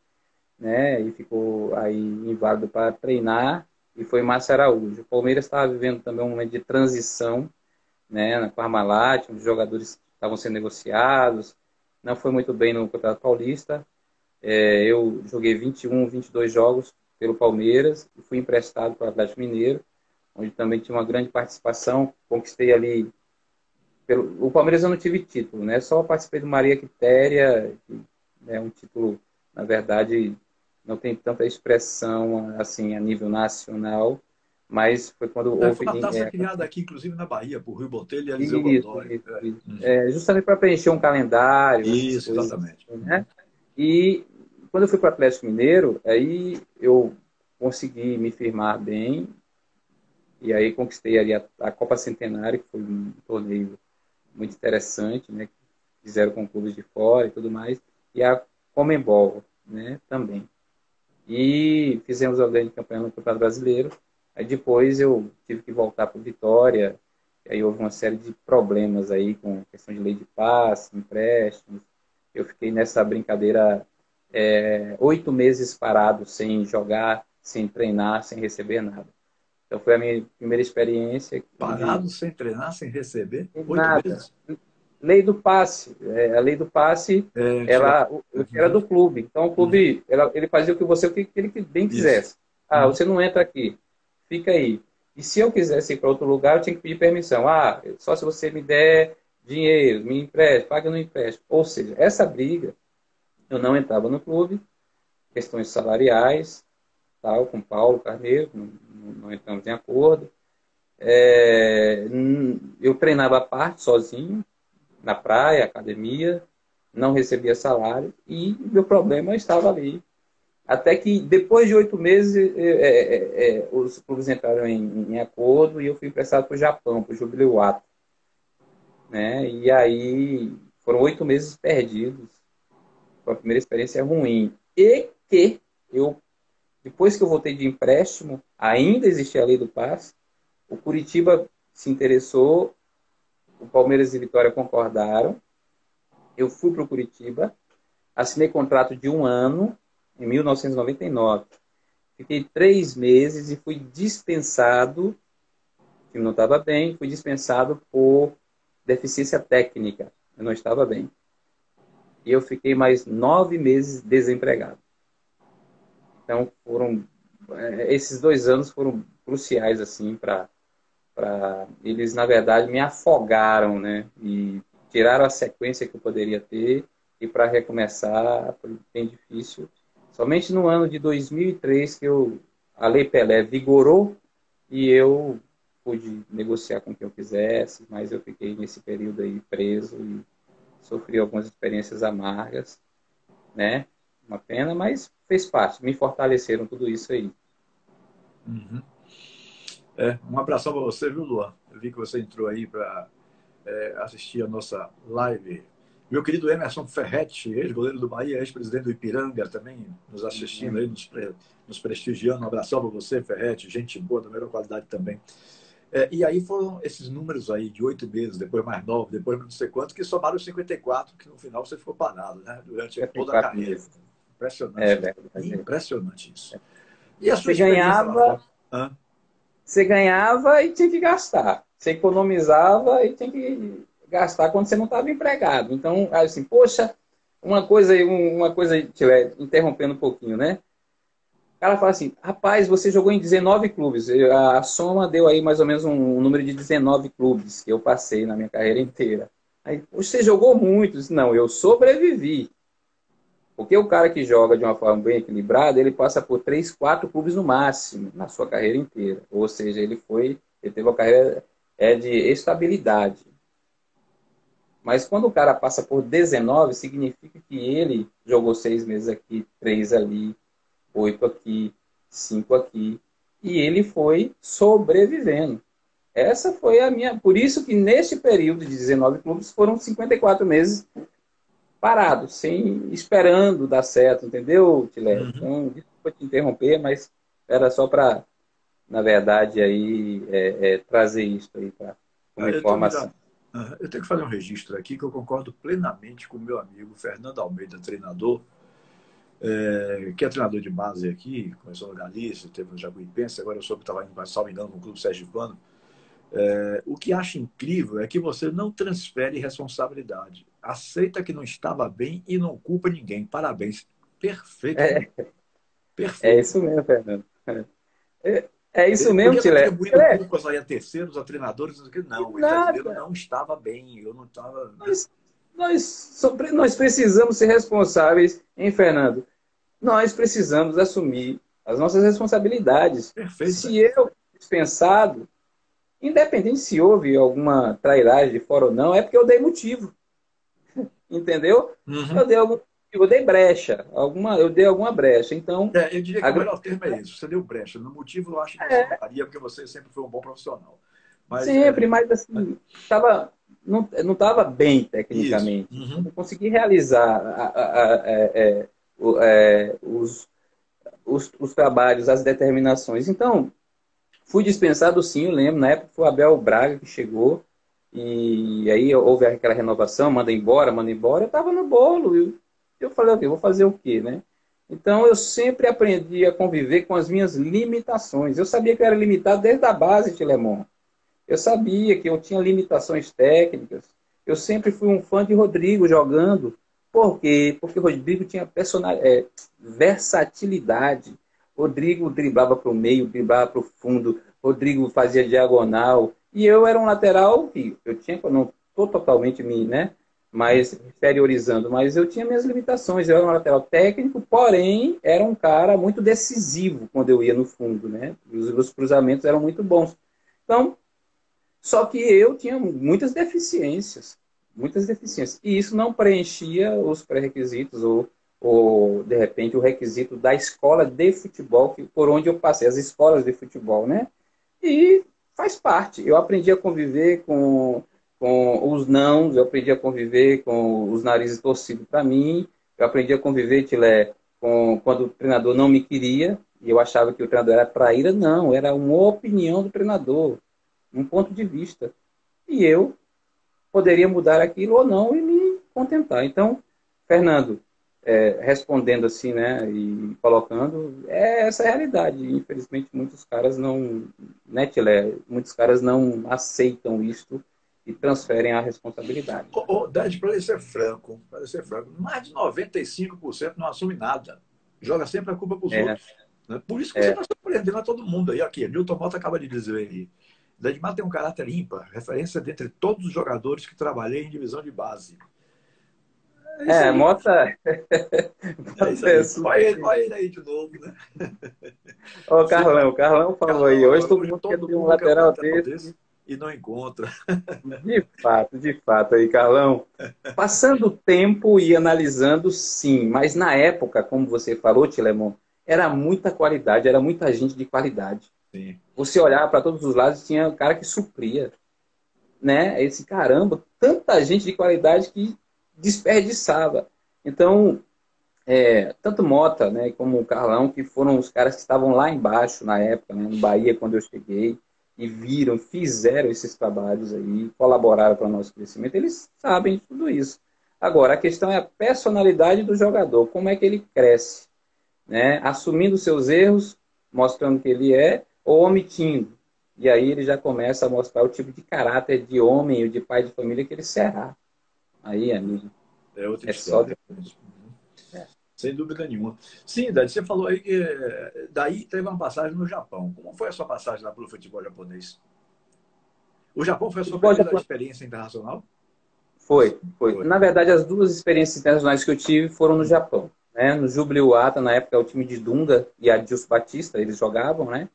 né? E ficou aí inválido para treinar. E foi Márcio Araújo. O Palmeiras estava vivendo também um momento de transição, né? Na Parmalat, os jogadores estavam sendo negociados. Não foi muito bem no Campeonato Paulista. Eu joguei 21, 22 jogos pelo Palmeiras e fui emprestado para o Atlético Mineiro, onde também tinha uma grande participação. Conquistei ali. O Palmeiras eu não tive título, né? Só participei do Maria Quitéria, que é um título, na verdade, não tem tanta expressão assim a nível nacional, mas foi quando Foi houve. uma taça criada aqui, inclusive na Bahia, por Rui Botelho e Eliseu Isso, Godoy. isso, isso. Uhum. Justamente para preencher um calendário, essas Isso, coisas exatamente. assim, né? E quando eu fui para o Atlético Mineiro, aí eu consegui me firmar bem, e aí conquistei ali a Copa Centenário, que foi um torneio muito interessante, né? Fizeram com clubes de fora e tudo mais, e a Conmebol, né? Também. E fizemos a grande campanha no Campeonato Brasileiro. Aí depois eu tive que voltar para o Vitória, e aí houve uma série de problemas aí com questão de lei de passe, empréstimos. Eu fiquei nessa brincadeira 8 meses parado, sem jogar, sem treinar, sem receber nada. Então foi a minha primeira experiência onde Parado, sem treinar, sem receber, 8 meses? nada. Lei do passe. A lei do passe, Chega. ela era do clube. Então o Uhum. clube, ele fazia o que ele bem Isso. quisesse. Você não entra aqui, fica aí. E se eu quisesse ir para outro lugar, eu tinha que pedir permissão. Só se você me der dinheiro, me empreste, paga no empréstimo. Ou seja, essa briga, eu não entrava no clube, questões salariais, tal, com Paulo Carneiro, não entramos em acordo. Eu treinava à parte, sozinho, na praia, academia, não recebia salário e meu problema estava ali. Até que depois de 8 meses os clubes entraram em acordo e eu fui emprestado para o Japão, para o Jubilewato, né? E aí foram 8 meses perdidos. Foi a primeira experiência ruim. E que depois que eu voltei de empréstimo, ainda existia a lei do passe, o Curitiba se interessou, o Palmeiras e Vitória concordaram, eu fui para o Curitiba, assinei contrato de 1 ano, em 1999. Fiquei 3 meses e fui dispensado, o time não estava bem, fui dispensado por deficiência técnica. Eu não estava bem. E eu fiquei mais 9 meses desempregado. Então, esses 2 anos foram cruciais assim para eles, na verdade, me afogaram, né? E tiraram a sequência que eu poderia ter, e para recomeçar foi bem difícil. Somente no ano de 2003 que a Lei Pelé vigorou e eu pude negociar com quem eu quisesse, mas eu fiquei nesse período aí preso e sofri algumas experiências amargas, né? Uma pena, mas fez parte. Me fortaleceram tudo isso aí. Uhum. Um abração para você, viu, Luan? Eu vi que você entrou aí para assistir a nossa live. Meu querido Emerson Ferretti, ex-goleiro do Bahia, ex-presidente do Ipiranga, também nos assistindo aí, nos prestigiando. Um abração para você, Ferretti, gente boa, da melhor qualidade também. E aí foram esses números aí de 8 meses, depois mais 9, depois não sei quanto, que somaram 54, que no final você ficou parado, né? Durante toda a carreira. Meses. Impressionante. Verdade. Impressionante isso. E a sua Você experiência lá ganhava, fora? Hã? você ganhava e tinha que gastar. Você economizava e tinha que gastar quando você não estava empregado. Então, assim, poxa, uma coisa, interrompendo um pouquinho, né? O cara fala assim, rapaz, você jogou em 19 clubes. A soma deu aí mais ou menos um número de 19 clubes que eu passei na minha carreira inteira. Aí, você jogou muitos? Não, eu sobrevivi. Porque o cara que joga de uma forma bem equilibrada, ele passa por 3, 4 clubes no máximo na sua carreira inteira. Ou seja, ele teve uma carreira de estabilidade. Mas quando o cara passa por 19, significa que ele jogou 6 meses aqui, 3 ali, 8 aqui, 5 aqui. E ele foi sobrevivendo. Essa foi a minha... Por isso que neste período de 19 clubes foram 54 meses parados, sem, esperando dar certo, entendeu, Tilé? Então, desculpa te interromper, mas era só para, na verdade, aí, trazer isso aí para uma informação. Eu tenho que fazer um registro aqui que eu concordo plenamente com o meu amigo Fernando Almeida, treinador, que é treinador de base aqui, começou no Galícia, teve no Jacuipense, agora eu soube que estava indo, salvo engano, no Clube Sergipano. O que acho incrível é que você não transfere responsabilidade. Aceita que não estava bem e não culpa ninguém. Parabéns. Perfeito. Perfeito. É isso mesmo, Fernando. É isso mesmo, Podia Tilé. atribuir culpas aí a terceiros, a treinadores, não, o brasileiro não estava bem, eu não estava... Nós precisamos ser responsáveis, hein, Fernando? Nós precisamos assumir as nossas responsabilidades. Perfeito. Se eu dispensado, independente se houve alguma trairagem de fora ou não, é porque eu dei motivo. Entendeu? Eu dei brecha. Eu dei alguma brecha. Então, eu diria que o melhor termo é isso. Você deu brecha. No motivo, eu acho que você não faria, porque você sempre foi um bom profissional. Mas, mas assim, não estava bem tecnicamente. Não consegui realizar os trabalhos, as determinações. Então, fui dispensado sim, eu lembro. Na época foi o Abel Braga que chegou. E aí houve aquela renovação, manda embora. Eu estava no bolo. Eu falei, ok, vou fazer o quê, né? Então, eu sempre aprendi a conviver com as minhas limitações. Eu sabia que eu era limitado desde a base, Tilemon. Eu sabia que eu tinha limitações técnicas. Eu sempre fui um fã de Rodrigo jogando. Por quê? Porque o Rodrigo tinha versatilidade. Rodrigo driblava para o meio, driblava para o fundo. Rodrigo fazia diagonal. E eu era um lateral que eu tinha, não estou totalmente mas exteriorizando, mas eu tinha minhas limitações. Eu era um lateral técnico, porém era um cara muito decisivo quando eu ia no fundo, né? Os cruzamentos eram muito bons. Então, só que eu tinha muitas deficiências. E isso não preenchia os pré-requisitos ou, de repente, o requisito da escola de futebol, por onde eu passei, as escolas de futebol, né? E faz parte. Eu aprendi a conviver com os nãos, eu aprendi a conviver com os narizes torcidos para mim, eu aprendi a conviver, Tilé, quando o treinador não me queria, e eu achava que o treinador era traíra. Não, era uma opinião do treinador, um ponto de vista. E eu poderia mudar aquilo ou não e me contentar. Então, Fernando, respondendo assim, né, e colocando, essa a realidade. Infelizmente, muitos caras não, né, Tilé, muitos caras não aceitam isto e transferem a responsabilidade. Dad, para ser franco, mais de 95% não assume nada. Joga sempre a culpa para os outros. Né? Por isso que você está surpreendendo a todo mundo aí. Aqui, Newton Mota acaba de dizer aí. Dedmar tem um caráter ímpar, referência dentre todos os jogadores que trabalhei em divisão de base. Mota. Olha ele aí de novo, né? O Carlão falou aí. Hoje todo mundo quer ter um lateral desse e não encontra. De fato aí, Carlão. Passando o tempo e analisando, sim, mas na época, como você falou, Tilemon, era muita qualidade, era muita gente de qualidade. Sim. Você olhava para todos os lados, tinha um cara que supria, né? Esse caramba, tanta gente de qualidade que desperdiçava. Então, tanto Mota, né, como o Carlão, que foram os caras que estavam lá embaixo na época, né, no Bahia, quando eu cheguei, e fizeram esses trabalhos aí, colaboraram para o nosso crescimento, eles sabem de tudo isso. Agora, a questão é a personalidade do jogador, como é que ele cresce, né? Assumindo seus erros, mostrando que ele ou omitindo. E aí ele já começa a mostrar o tipo de caráter de homem ou de pai de família que ele será. Aí, amigo. É outra história. Sem dúvida nenhuma. Sim, Dad, você falou aí que daí teve uma passagem no Japão. Como foi a sua passagem lá pelo futebol japonês? O Japão foi a sua primeira experiência internacional? Foi. Na verdade, as duas experiências internacionais que eu tive foram no Japão. né? No Jubiluata, na época, o time de Dunga e Adilson Batista, eles jogavam, né?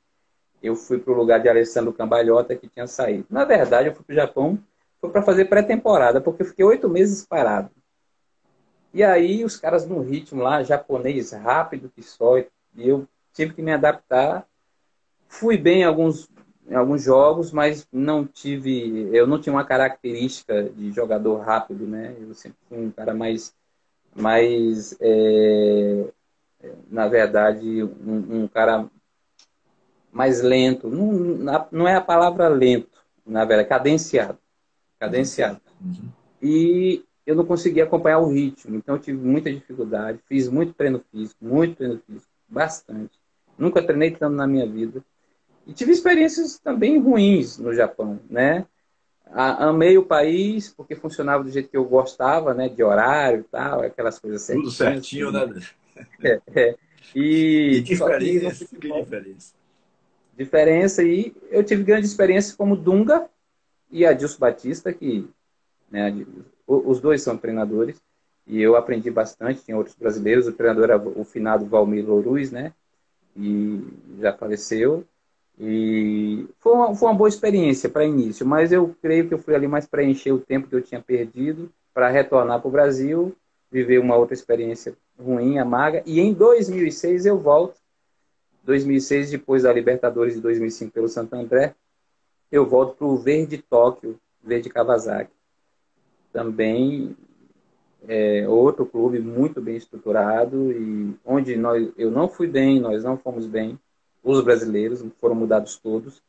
Eu fui para o lugar de Alessandro Cambalhota, que tinha saído. Na verdade, eu fui para o Japão foi para fazer pré-temporada, porque eu fiquei 8 meses parado. E aí, os caras no ritmo lá, japonês rápido que só, e eu tive que me adaptar. Fui bem em alguns jogos, mas eu não tinha uma característica de jogador rápido, né? Eu sempre fui um cara na verdade, um cara mais lento. Não, não é a palavra lento, na verdade, cadenciado. Cadenciado. Uhum. E eu não conseguia acompanhar o ritmo, então eu tive muita dificuldade. Fiz muito treino físico, bastante. Nunca treinei tanto na minha vida. E tive experiências também ruins no Japão, né? Amei o país porque funcionava do jeito que eu gostava, né? De horário e tal, aquelas coisas Tudo certinhas. certinho, né? É. E E só que no diferença, que futebol, diferença. diferença. E eu tive grandes experiências como Dunga e Adilson Batista, que, né, os dois são treinadores. E eu aprendi bastante, tinha outros brasileiros. O treinador era o finado Valmir Louruz, né? E já faleceu. E foi uma boa experiência para início, mas eu creio que eu fui ali mais para encher o tempo que eu tinha perdido, para retornar para o Brasil, viver uma outra experiência ruim, amarga. E em 2006 eu volto. 2006, depois da Libertadores de 2005 pelo Santo André, eu volto para o Verde Tóquio, Verde Kawasaki. Também outro clube muito bem estruturado e onde eu não fui bem, nós não fomos bem, os brasileiros foram mudados todos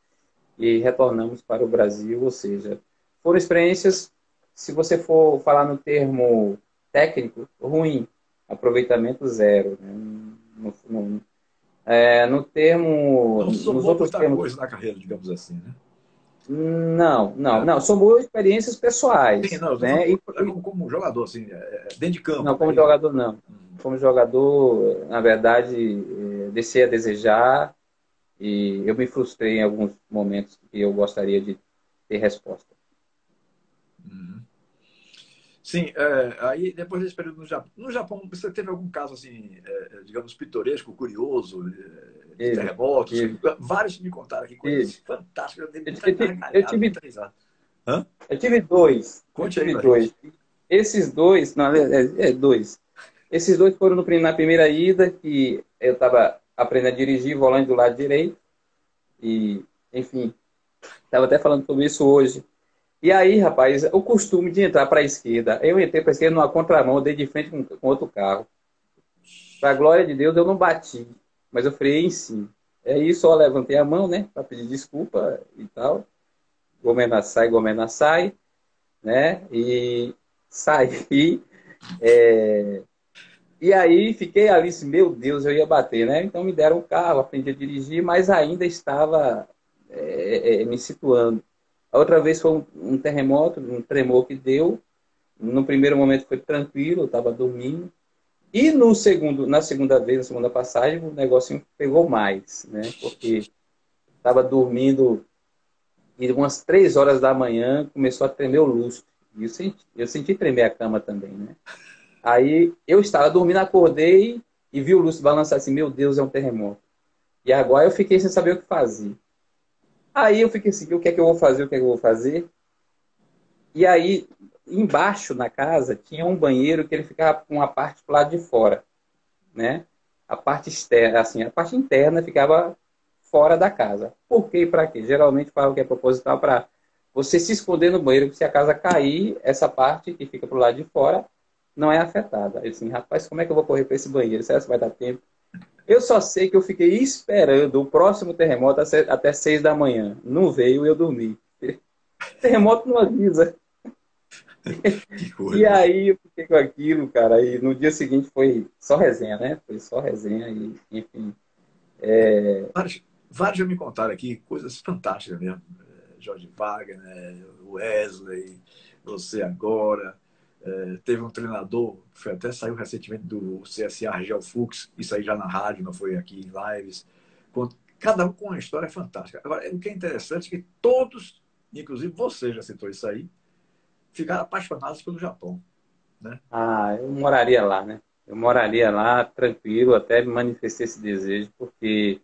e retornamos para o Brasil, ou seja, foram experiências, se você for falar no termo técnico, ruim, aproveitamento zero, né? No termo, Não nos somou outros muita termos, coisa na carreira, digamos assim, né? não, são boas experiências Sim, pessoais, não, eu estou né? falando como jogador, assim, dentro de campo, Não, né? como Isso. jogador, não. Como jogador, na verdade, deixei a desejar e eu me frustrei em alguns momentos que eu gostaria de ter resposta. Uhum. Sim, aí depois desse período no Japão, você teve algum caso assim, digamos, pitoresco, curioso, de Tive, terremotos? tive, Vários me contaram aqui tive. coisas fantásticas, eu dei Eu, muita eu, tive, eu gargalhada, tive muita risada. Hã? eu tive dois. Eu Conte aí tive pra dois. gente. Esses dois, não, dois. Esses dois foram na primeira ida, que eu estava aprendendo a dirigir, volante do lado direito, e, enfim, estava até falando sobre isso hoje. E aí, rapaz, o costume de entrar para a esquerda. Eu entrei para a esquerda numa contramão, dei de frente com outro carro. Para a glória de Deus, eu não bati, mas eu freiei em si. Aí só levantei a mão, né, para pedir desculpa e tal. Gomena sai, né? E saí. E aí fiquei ali, assim, meu Deus, eu ia bater, né? Então me deram o carro, aprendi a dirigir, mas ainda estava me situando. A outra vez foi um terremoto, um tremor que deu. No primeiro momento foi tranquilo, eu estava dormindo. E na segunda vez, na segunda passagem, o negócio pegou mais, né? Porque estava dormindo e umas 3 horas da manhã começou a tremer o lustre. E eu senti tremer a cama também, né? Aí eu estava dormindo, acordei e vi o lustre balançar assim, meu Deus, é um terremoto. E agora eu fiquei sem saber o que fazer. Aí eu fiquei assim, o que é que eu vou fazer, o que é que eu vou fazer? E aí, embaixo na casa, tinha um banheiro que ele ficava com a parte pro lado de fora, né? A parte externa, assim, a parte interna ficava fora da casa. Por quê e para quê? Geralmente falam que é proposital para você se esconder no banheiro, se a casa cair, essa parte que fica pro lado de fora não é afetada. Eu disse, rapaz, como é que eu vou correr para esse banheiro? Será que vai dar tempo? Eu só sei que eu fiquei esperando o próximo terremoto até 6 da manhã. Não veio e eu dormi. Terremoto não avisa. Que E coisa. aí eu fiquei com aquilo, cara. E no dia seguinte foi só resenha, né? Foi só resenha e, enfim. Vários já me contaram aqui coisas fantásticas mesmo. Jorge Wagner, né? Wesley, você agora. Teve um treinador, foi até saiu recentemente do CSA, Argel Fux, isso aí já na rádio, não foi aqui em lives. Cada um com uma história fantástica. Agora, o que é interessante é que todos, inclusive você já citou isso aí, ficaram apaixonados pelo Japão, né? Ah, eu moraria lá, né? Eu moraria lá tranquilo, até manifestei esse desejo, porque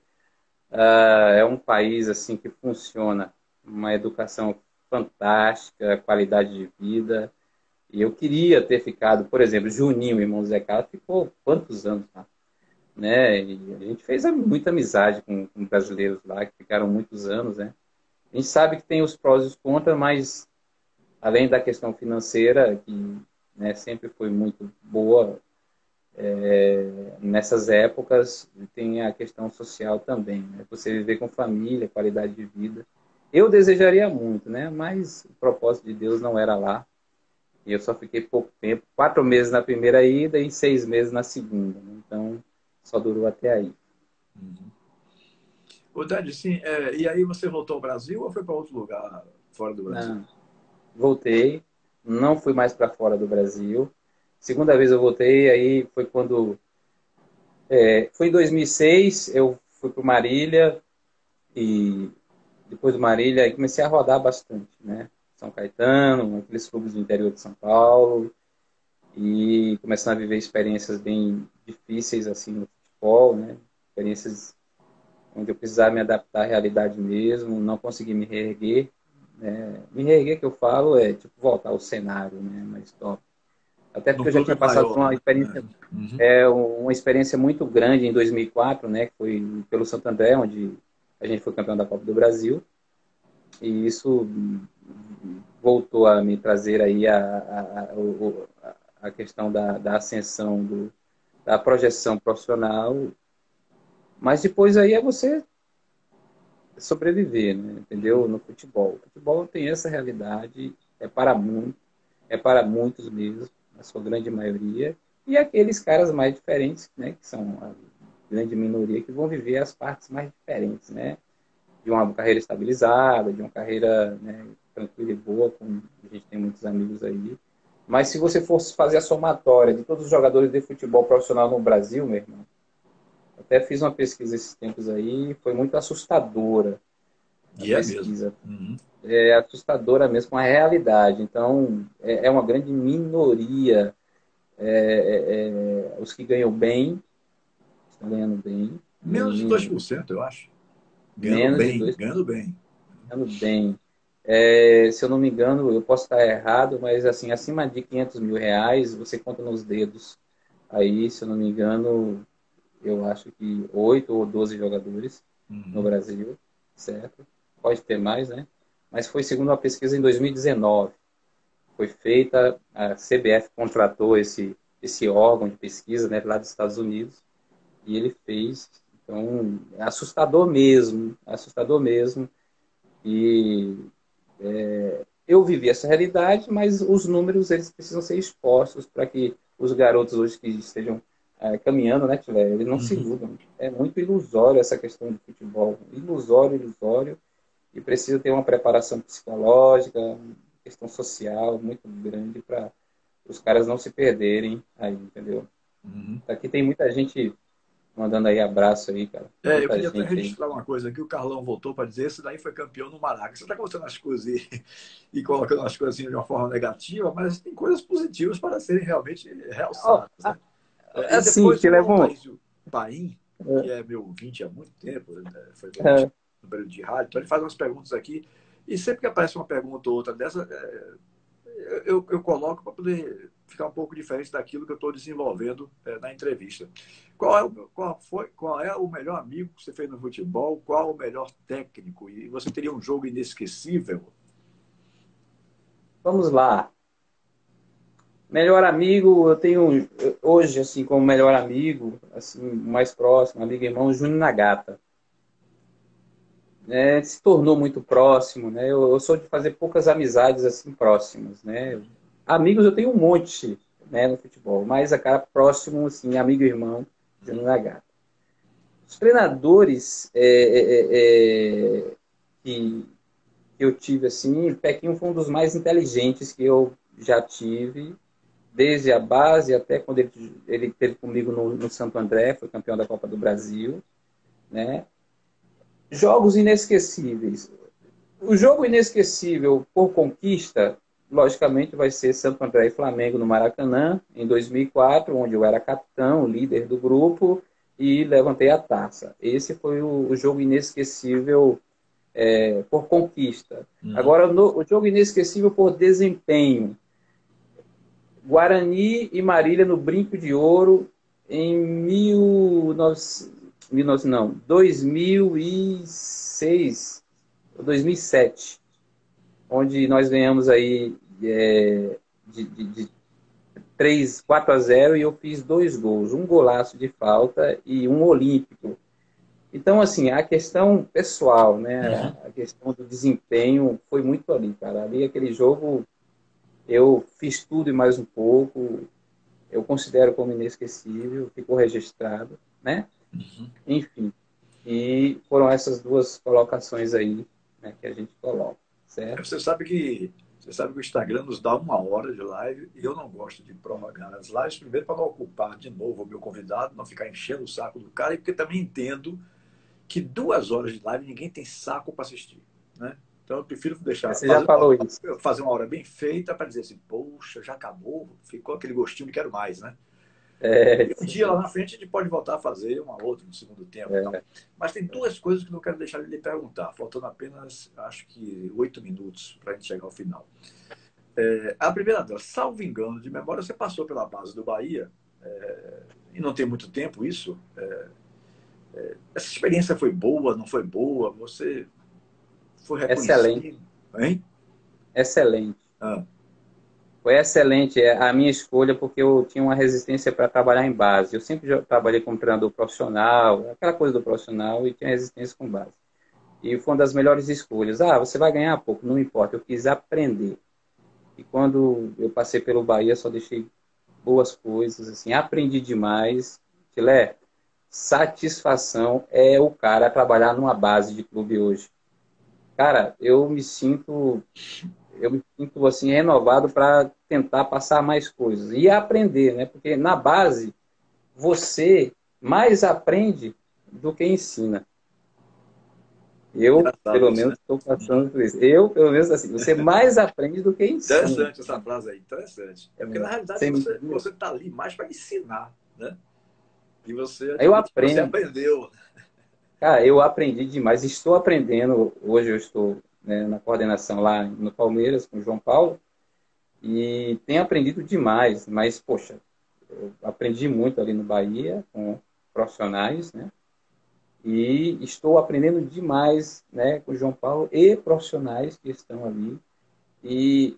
é um país assim que funciona, uma educação fantástica, qualidade de vida. E eu queria ter ficado, por exemplo, Juninho, irmão do Zé Carlos, ficou quantos anos lá, né? E a gente fez muita amizade com brasileiros lá, que ficaram muitos anos, né? A gente sabe que tem os prós e os contras, mas além da questão financeira, que, né, sempre foi muito boa, nessas épocas, tem a questão social também, né? Você viver com família, qualidade de vida. Eu desejaria muito, né? Mas o propósito de Deus não era lá. E eu só fiquei pouco tempo, 4 meses na primeira ida e 6 meses na segunda, né? Então, só durou até aí. Uhum. Ô, Ted, sim, e aí você voltou ao Brasil ou foi para outro lugar fora do Brasil? Não, voltei, não fui mais para fora do Brasil. Segunda vez eu voltei, aí foi quando... foi em 2006, eu fui para Marília, e depois do Marília, aí comecei a rodar bastante, né? São Caetano, aqueles clubes do interior de São Paulo, e começando a viver experiências bem difíceis, assim, no futebol, né? Experiências onde eu precisava me adaptar à realidade mesmo, não consegui me reerguer, né? Me reerguer, que eu falo, é tipo voltar ao cenário, né? Mas top. Até No porque eu já clube tinha passado por maior, uma né? experiência, Uhum. uma experiência muito grande em 2004, né? Que foi pelo Santo André, onde a gente foi campeão da Copa do Brasil, e isso voltou a me trazer aí a questão da ascensão, da projeção profissional, mas depois aí é você sobreviver, né? Entendeu? No futebol. O futebol tem essa realidade, é para muitos mesmo, a sua grande maioria, e aqueles caras mais diferentes, né? Que são a grande minoria, que vão viver as partes mais diferentes, né? De uma carreira estabilizada, de uma carreira, né, tranquila e boa, como a gente tem muitos amigos aí. Mas se você fosse fazer a somatória de todos os jogadores de futebol profissional no Brasil, meu irmão, até fiz uma pesquisa esses tempos aí, foi muito assustadora a E é mesmo. pesquisa. Uhum. É assustadora mesmo com a realidade. Então, é uma grande minoria. Os que ganham bem, estão ganhando bem, Menos de 2%, eu acho. Ganhando menos de bem, 2 ganhando bem. ganhando bem. Se eu não me engano, eu posso estar errado, mas assim, acima de R$ 500 mil, você conta nos dedos. Aí, se eu não me engano, eu acho que 8 ou 12 jogadores no Uhum. Brasil, certo? Pode ter mais, né? Mas foi segundo uma pesquisa em 2019. Foi feita, a CBF contratou esse órgão de pesquisa, né, lá dos Estados Unidos, e ele fez. Então, é assustador mesmo. E eu vivi essa realidade, mas os números eles precisam ser expostos para que os garotos hoje que estejam caminhando, né, eles não se Uhum. iludam. É muito ilusório essa questão do futebol, ilusório, ilusório, e precisa ter uma preparação psicológica, uma questão social muito grande para os caras não se perderem aí, entendeu? Uhum. Aqui tem muita gente mandando aí abraço aí, cara. Eu Muita queria até gente aí. registrar uma coisa aqui. O Carlão voltou para dizer: esse daí foi campeão no Maraca. Você está colocando as coisas e colocando as coisas assim de uma forma negativa, mas tem coisas positivas para serem realmente Ó, realçadas, né? E assim, depois que o levam. Altaísio Paim, que é meu ouvinte há muito tempo, né? Foi meu ouvinte no período de rádio, então ele faz umas perguntas aqui, e sempre que aparece uma pergunta ou outra dessa, eu coloco para poder ficar um pouco diferente daquilo que eu estou desenvolvendo na entrevista. Qual é o melhor amigo que você fez no futebol? Qual o melhor técnico? E você teria um jogo inesquecível? Vamos lá. Melhor amigo, eu tenho hoje, assim, como melhor amigo, assim, mais próximo, amigo e irmão, Júnior Nagata. Se tornou muito próximo, né? Eu sou de fazer poucas amizades, assim, próximas, né? Amigos eu tenho um monte, né, no futebol, mas a cara próximo, assim, amigo e irmão, Júnior Nagata. Os treinadores que eu tive, assim, Pequinho foi um dos mais inteligentes que eu já tive, desde a base até quando ele esteve comigo no Santo André, foi campeão da Copa do Brasil, né? Jogos inesquecíveis. O jogo inesquecível por conquista, logicamente, vai ser Santo André e Flamengo no Maracanã, em 2004, onde eu era capitão, líder do grupo, e levantei a taça. Esse foi o jogo inesquecível por conquista. Uhum. Agora, o jogo inesquecível por desempenho. Guarani e Marília no Brinco de Ouro em 2006, 2007, onde nós ganhamos aí de 4-0 e eu fiz 2 gols, um golaço de falta e um olímpico. Então, assim, a questão pessoal, né, Uhum. a questão do desempenho foi muito ali, cara. Ali, aquele jogo, eu fiz tudo e mais um pouco, eu considero como inesquecível, ficou registrado, né? Uhum. Enfim, e foram essas duas colocações aí, né, que a gente coloca, certo? Você sabe que o Instagram nos dá 1 hora de live e eu não gosto de prorrogar as lives, primeiro para não ocupar de novo o meu convidado, não ficar enchendo o saco do cara, e porque também entendo que 2 horas de live ninguém tem saco para assistir, né? Então eu prefiro deixar Você já falou isso. fazer 1 hora bem feita para dizer assim, poxa, já acabou, ficou aquele gostinho de quero mais, né? E um dia lá na frente a gente pode voltar a fazer uma outra no segundo tempo e tal. É, Mas tem duas coisas que eu não quero deixar de lhe perguntar, faltando apenas, acho que 8 minutos para a gente chegar ao final. A primeira delas, salvo engano, de memória, você passou pela base do Bahia, e não tem muito tempo isso. Essa experiência foi boa, não foi boa? Você foi excelente, reconhecido? Hein? excelente. Ah, Foi excelente a minha escolha, porque eu tinha uma resistência para trabalhar em base. Eu sempre já trabalhei como treinador profissional, aquela coisa do profissional, e tinha resistência com base. E foi uma das melhores escolhas. Ah, você vai ganhar pouco, não importa, eu quis aprender. E quando eu passei pelo Bahia, só deixei boas coisas, assim, aprendi demais. Filé, satisfação é o cara trabalhar numa base de clube hoje. Cara, eu me sinto assim renovado para tentar passar mais coisas e aprender, né? Porque na base você mais aprende do que ensina. Eu, engraçado pelo isso, né? menos, estou passando por isso. Eu, pelo menos, assim, você mais aprende do que ensina. Interessante essa frase aí, interessante. É porque, na realidade, Você me você entendeu? você está ali mais para ensinar, né? E você Eu admite que você aprendo. aprendeu. Cara, eu aprendi demais. Estou aprendendo. Hoje eu estou, né, na coordenação lá no Palmeiras com o João Paulo e tenho aprendido demais. Mas, poxa, eu aprendi muito ali no Bahia com profissionais, né? E estou aprendendo demais, né, com o João Paulo e profissionais que estão ali. E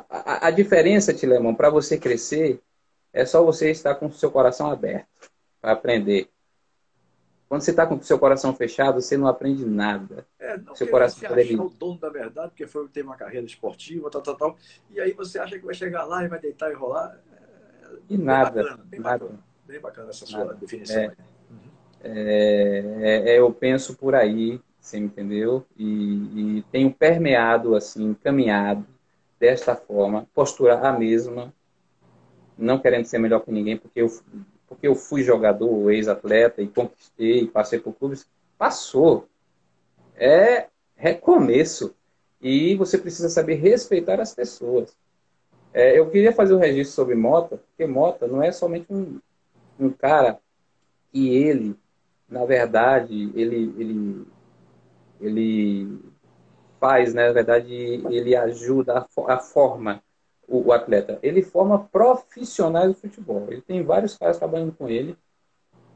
a diferença, Tilemão, para você crescer, é só você estar com o seu coração aberto para aprender. Quando você está com o seu coração fechado, você não aprende nada. Não Seu querer coração se quando achar ele o dono da verdade, porque teve uma carreira esportiva, tal, tal, tal. E aí você acha que vai chegar lá e vai deitar e rolar. e Bem nada, bacana, bem bacana. nada, Bem bacana essa sua nada. definição aí. Uhum. Eu penso por aí, você entendeu? E tenho permeado assim, caminhado desta forma, postura a mesma, não querendo ser melhor que ninguém, porque eu fui jogador, ex-atleta e conquistei, passei por clubes, passou. É recomeço. E você precisa saber respeitar as pessoas. Eu queria fazer um registro sobre Mota, porque Mota não é somente um cara que ele, na verdade, ele faz, né, na verdade, ele ajuda a forma o atleta. Ele forma profissionais do futebol. Ele tem vários caras trabalhando com ele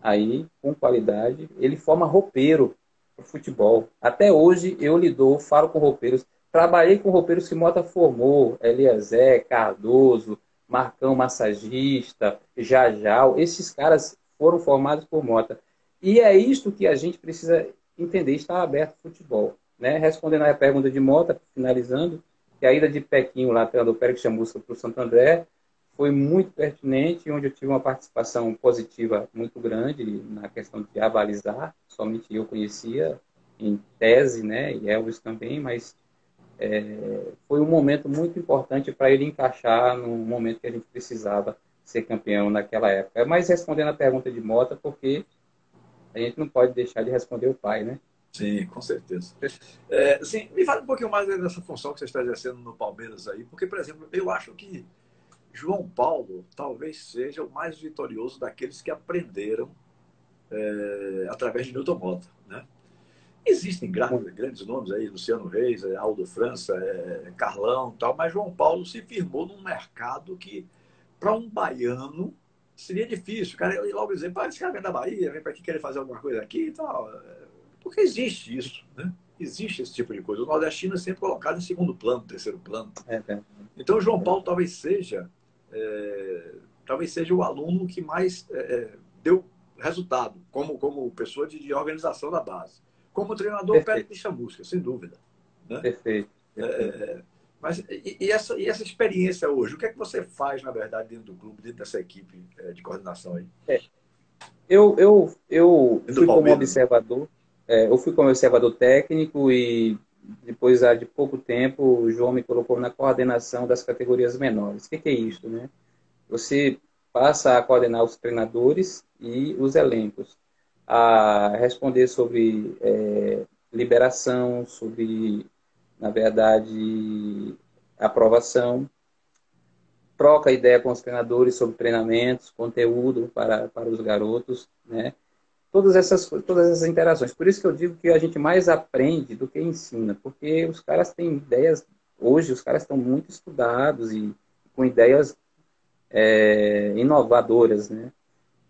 aí, com qualidade. Ele forma roupeiro para o futebol. Até hoje eu falo com roupeiros. Trabalhei com roupeiros que Mota formou, Eliezer, Cardoso, Marcão Massagista, Jajal. Esses caras foram formados por Mota. E é isto que a gente precisa entender, está aberto o futebol. Né? Respondendo à pergunta de Mota, finalizando, que a ida de Pequinho, lá pelo Pérez Chamusca para o Santo André, foi muito pertinente, onde eu tive uma participação positiva muito grande na questão de avalizar, somente eu conhecia em tese, né, e Elvis também, mas foi um momento muito importante para ele encaixar no momento que a gente precisava ser campeão naquela época. Mas respondendo a pergunta de Mota, porque a gente não pode deixar de responder o pai, né? Sim, com certeza. Sim, me fala um pouquinho mais dessa função que você está exercendo no Palmeiras aí, porque, por exemplo, eu acho que João Paulo talvez seja o mais vitorioso daqueles que aprenderam através de Newton Mota, né? Existem grandes nomes aí, Luciano Reis, Aldo França, Carlão e tal, mas João Paulo se firmou num mercado que, para um baiano, seria difícil. O cara ia logo dizer, pá, esse cara vem da Bahia, vem para aqui querer fazer alguma coisa aqui e tal. Porque existe isso, né? Existe esse tipo de coisa. O nordestino é sempre colocado em segundo plano, terceiro plano. Então, o João Paulo talvez seja o aluno que mais deu resultado, como pessoa de organização da base. Como treinador, Pérez Chamusca, sem dúvida. Né? Perfeito. Mas essa experiência hoje, o que é que você faz, na verdade, dentro do clube, dentro dessa equipe de coordenação aí? Eu fui como observador, eu fui como observador técnico e depois de pouco tempo o João me colocou na coordenação das categorias menores. O que é isso, né? Você passa a coordenar os treinadores e os elencos, a responder sobre liberação, sobre, na verdade, aprovação, troca ideia com os treinadores sobre treinamentos, conteúdo para os garotos, né? Todas essas interações. Por isso que eu digo que a gente mais aprende do que ensina, porque os caras têm ideias, hoje os caras estão muito estudados e com ideias inovadoras, né?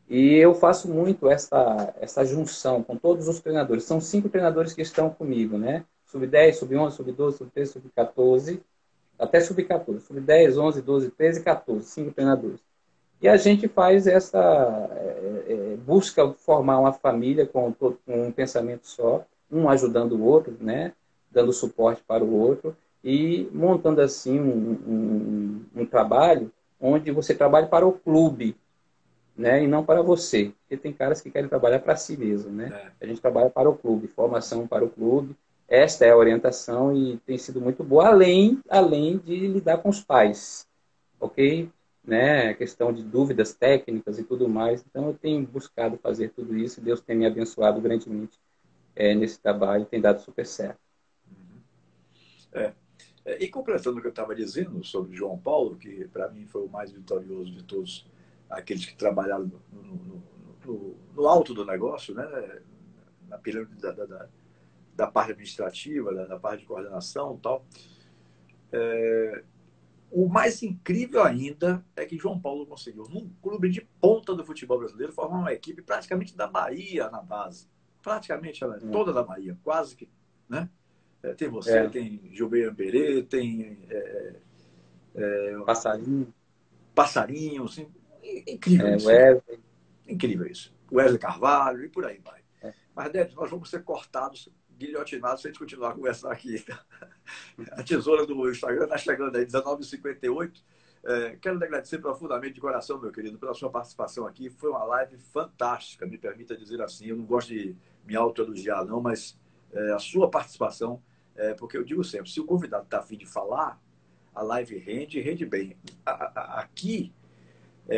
E eu faço muito essa junção com todos os treinadores. São 5 treinadores que estão comigo, né? Sub-10, sub-11, sub-12, sub-13, sub-14, até sub-14. Sub-10, 11, 12, 13 e 14. 5 treinadores. E a gente faz busca formar uma família com um pensamento só, um ajudando o outro, né? Dando suporte para o outro e montando assim um trabalho onde você trabalha para o clube, né? E não para você. Porque tem caras que querem trabalhar para si mesmo, né? A gente trabalha para o clube, formação para o clube. Esta é a orientação e tem sido muito boa, além de lidar com os pais, ok? Né? A questão de dúvidas técnicas e tudo mais. Então, eu tenho buscado fazer tudo isso. Deus tem me abençoado grandemente nesse trabalho, tem dado super certo. E completando o que eu estava dizendo sobre João Paulo, que para mim foi o mais vitorioso de todos aqueles que trabalharam no alto do negócio, né? Na pirâmide da parte administrativa, da parte de coordenação e tal. O mais incrível ainda é que João Paulo conseguiu, num clube de ponta do futebol brasileiro, formar uma equipe praticamente da Bahia na base. Praticamente toda da Bahia, quase que. Né? Tem você, tem Gilberto Amperê, tem Passarinho, assim, incrível isso. Incrível isso. Wesley Carvalho e por aí vai. Mas, Débora, nós vamos ser cortados, guilhotinados, se a gente continuar a conversar aqui. A tesoura do Instagram está chegando aí, 19h58. Quero lhe agradecer profundamente de coração, meu querido, pela sua participação aqui. Foi uma live fantástica, me permita dizer assim. Eu não gosto de me autoelogiar, não, mas a sua participação, porque eu digo sempre, se o convidado está a fim de falar, a live rende bem. Aqui,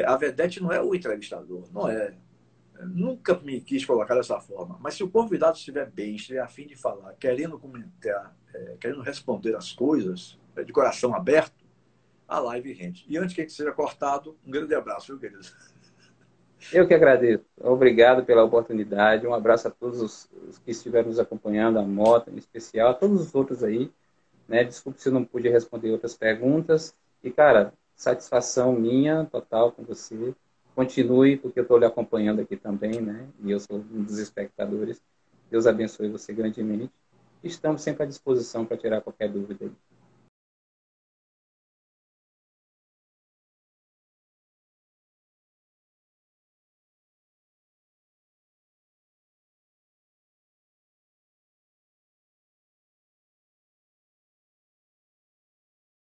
a vedete não é o entrevistador, não é. Nunca me quis colocar dessa forma. Mas se o convidado estiver bem, estiver a fim de falar, querendo comentar, querendo responder as coisas, de coração aberto, a live rende. E antes que ele seja cortado, um grande abraço, viu, querido? Eu que agradeço. Obrigado pela oportunidade. Um abraço a todos os que estiveram nos acompanhando, a Mota em especial, a todos os outros aí. Né? Desculpe se eu não pude responder outras perguntas. E, cara, satisfação minha, total, com você. Continue, porque eu estou lhe acompanhando aqui também, né? E eu sou um dos espectadores. Deus abençoe você grandemente. Estamos sempre à disposição para tirar qualquer dúvida aí.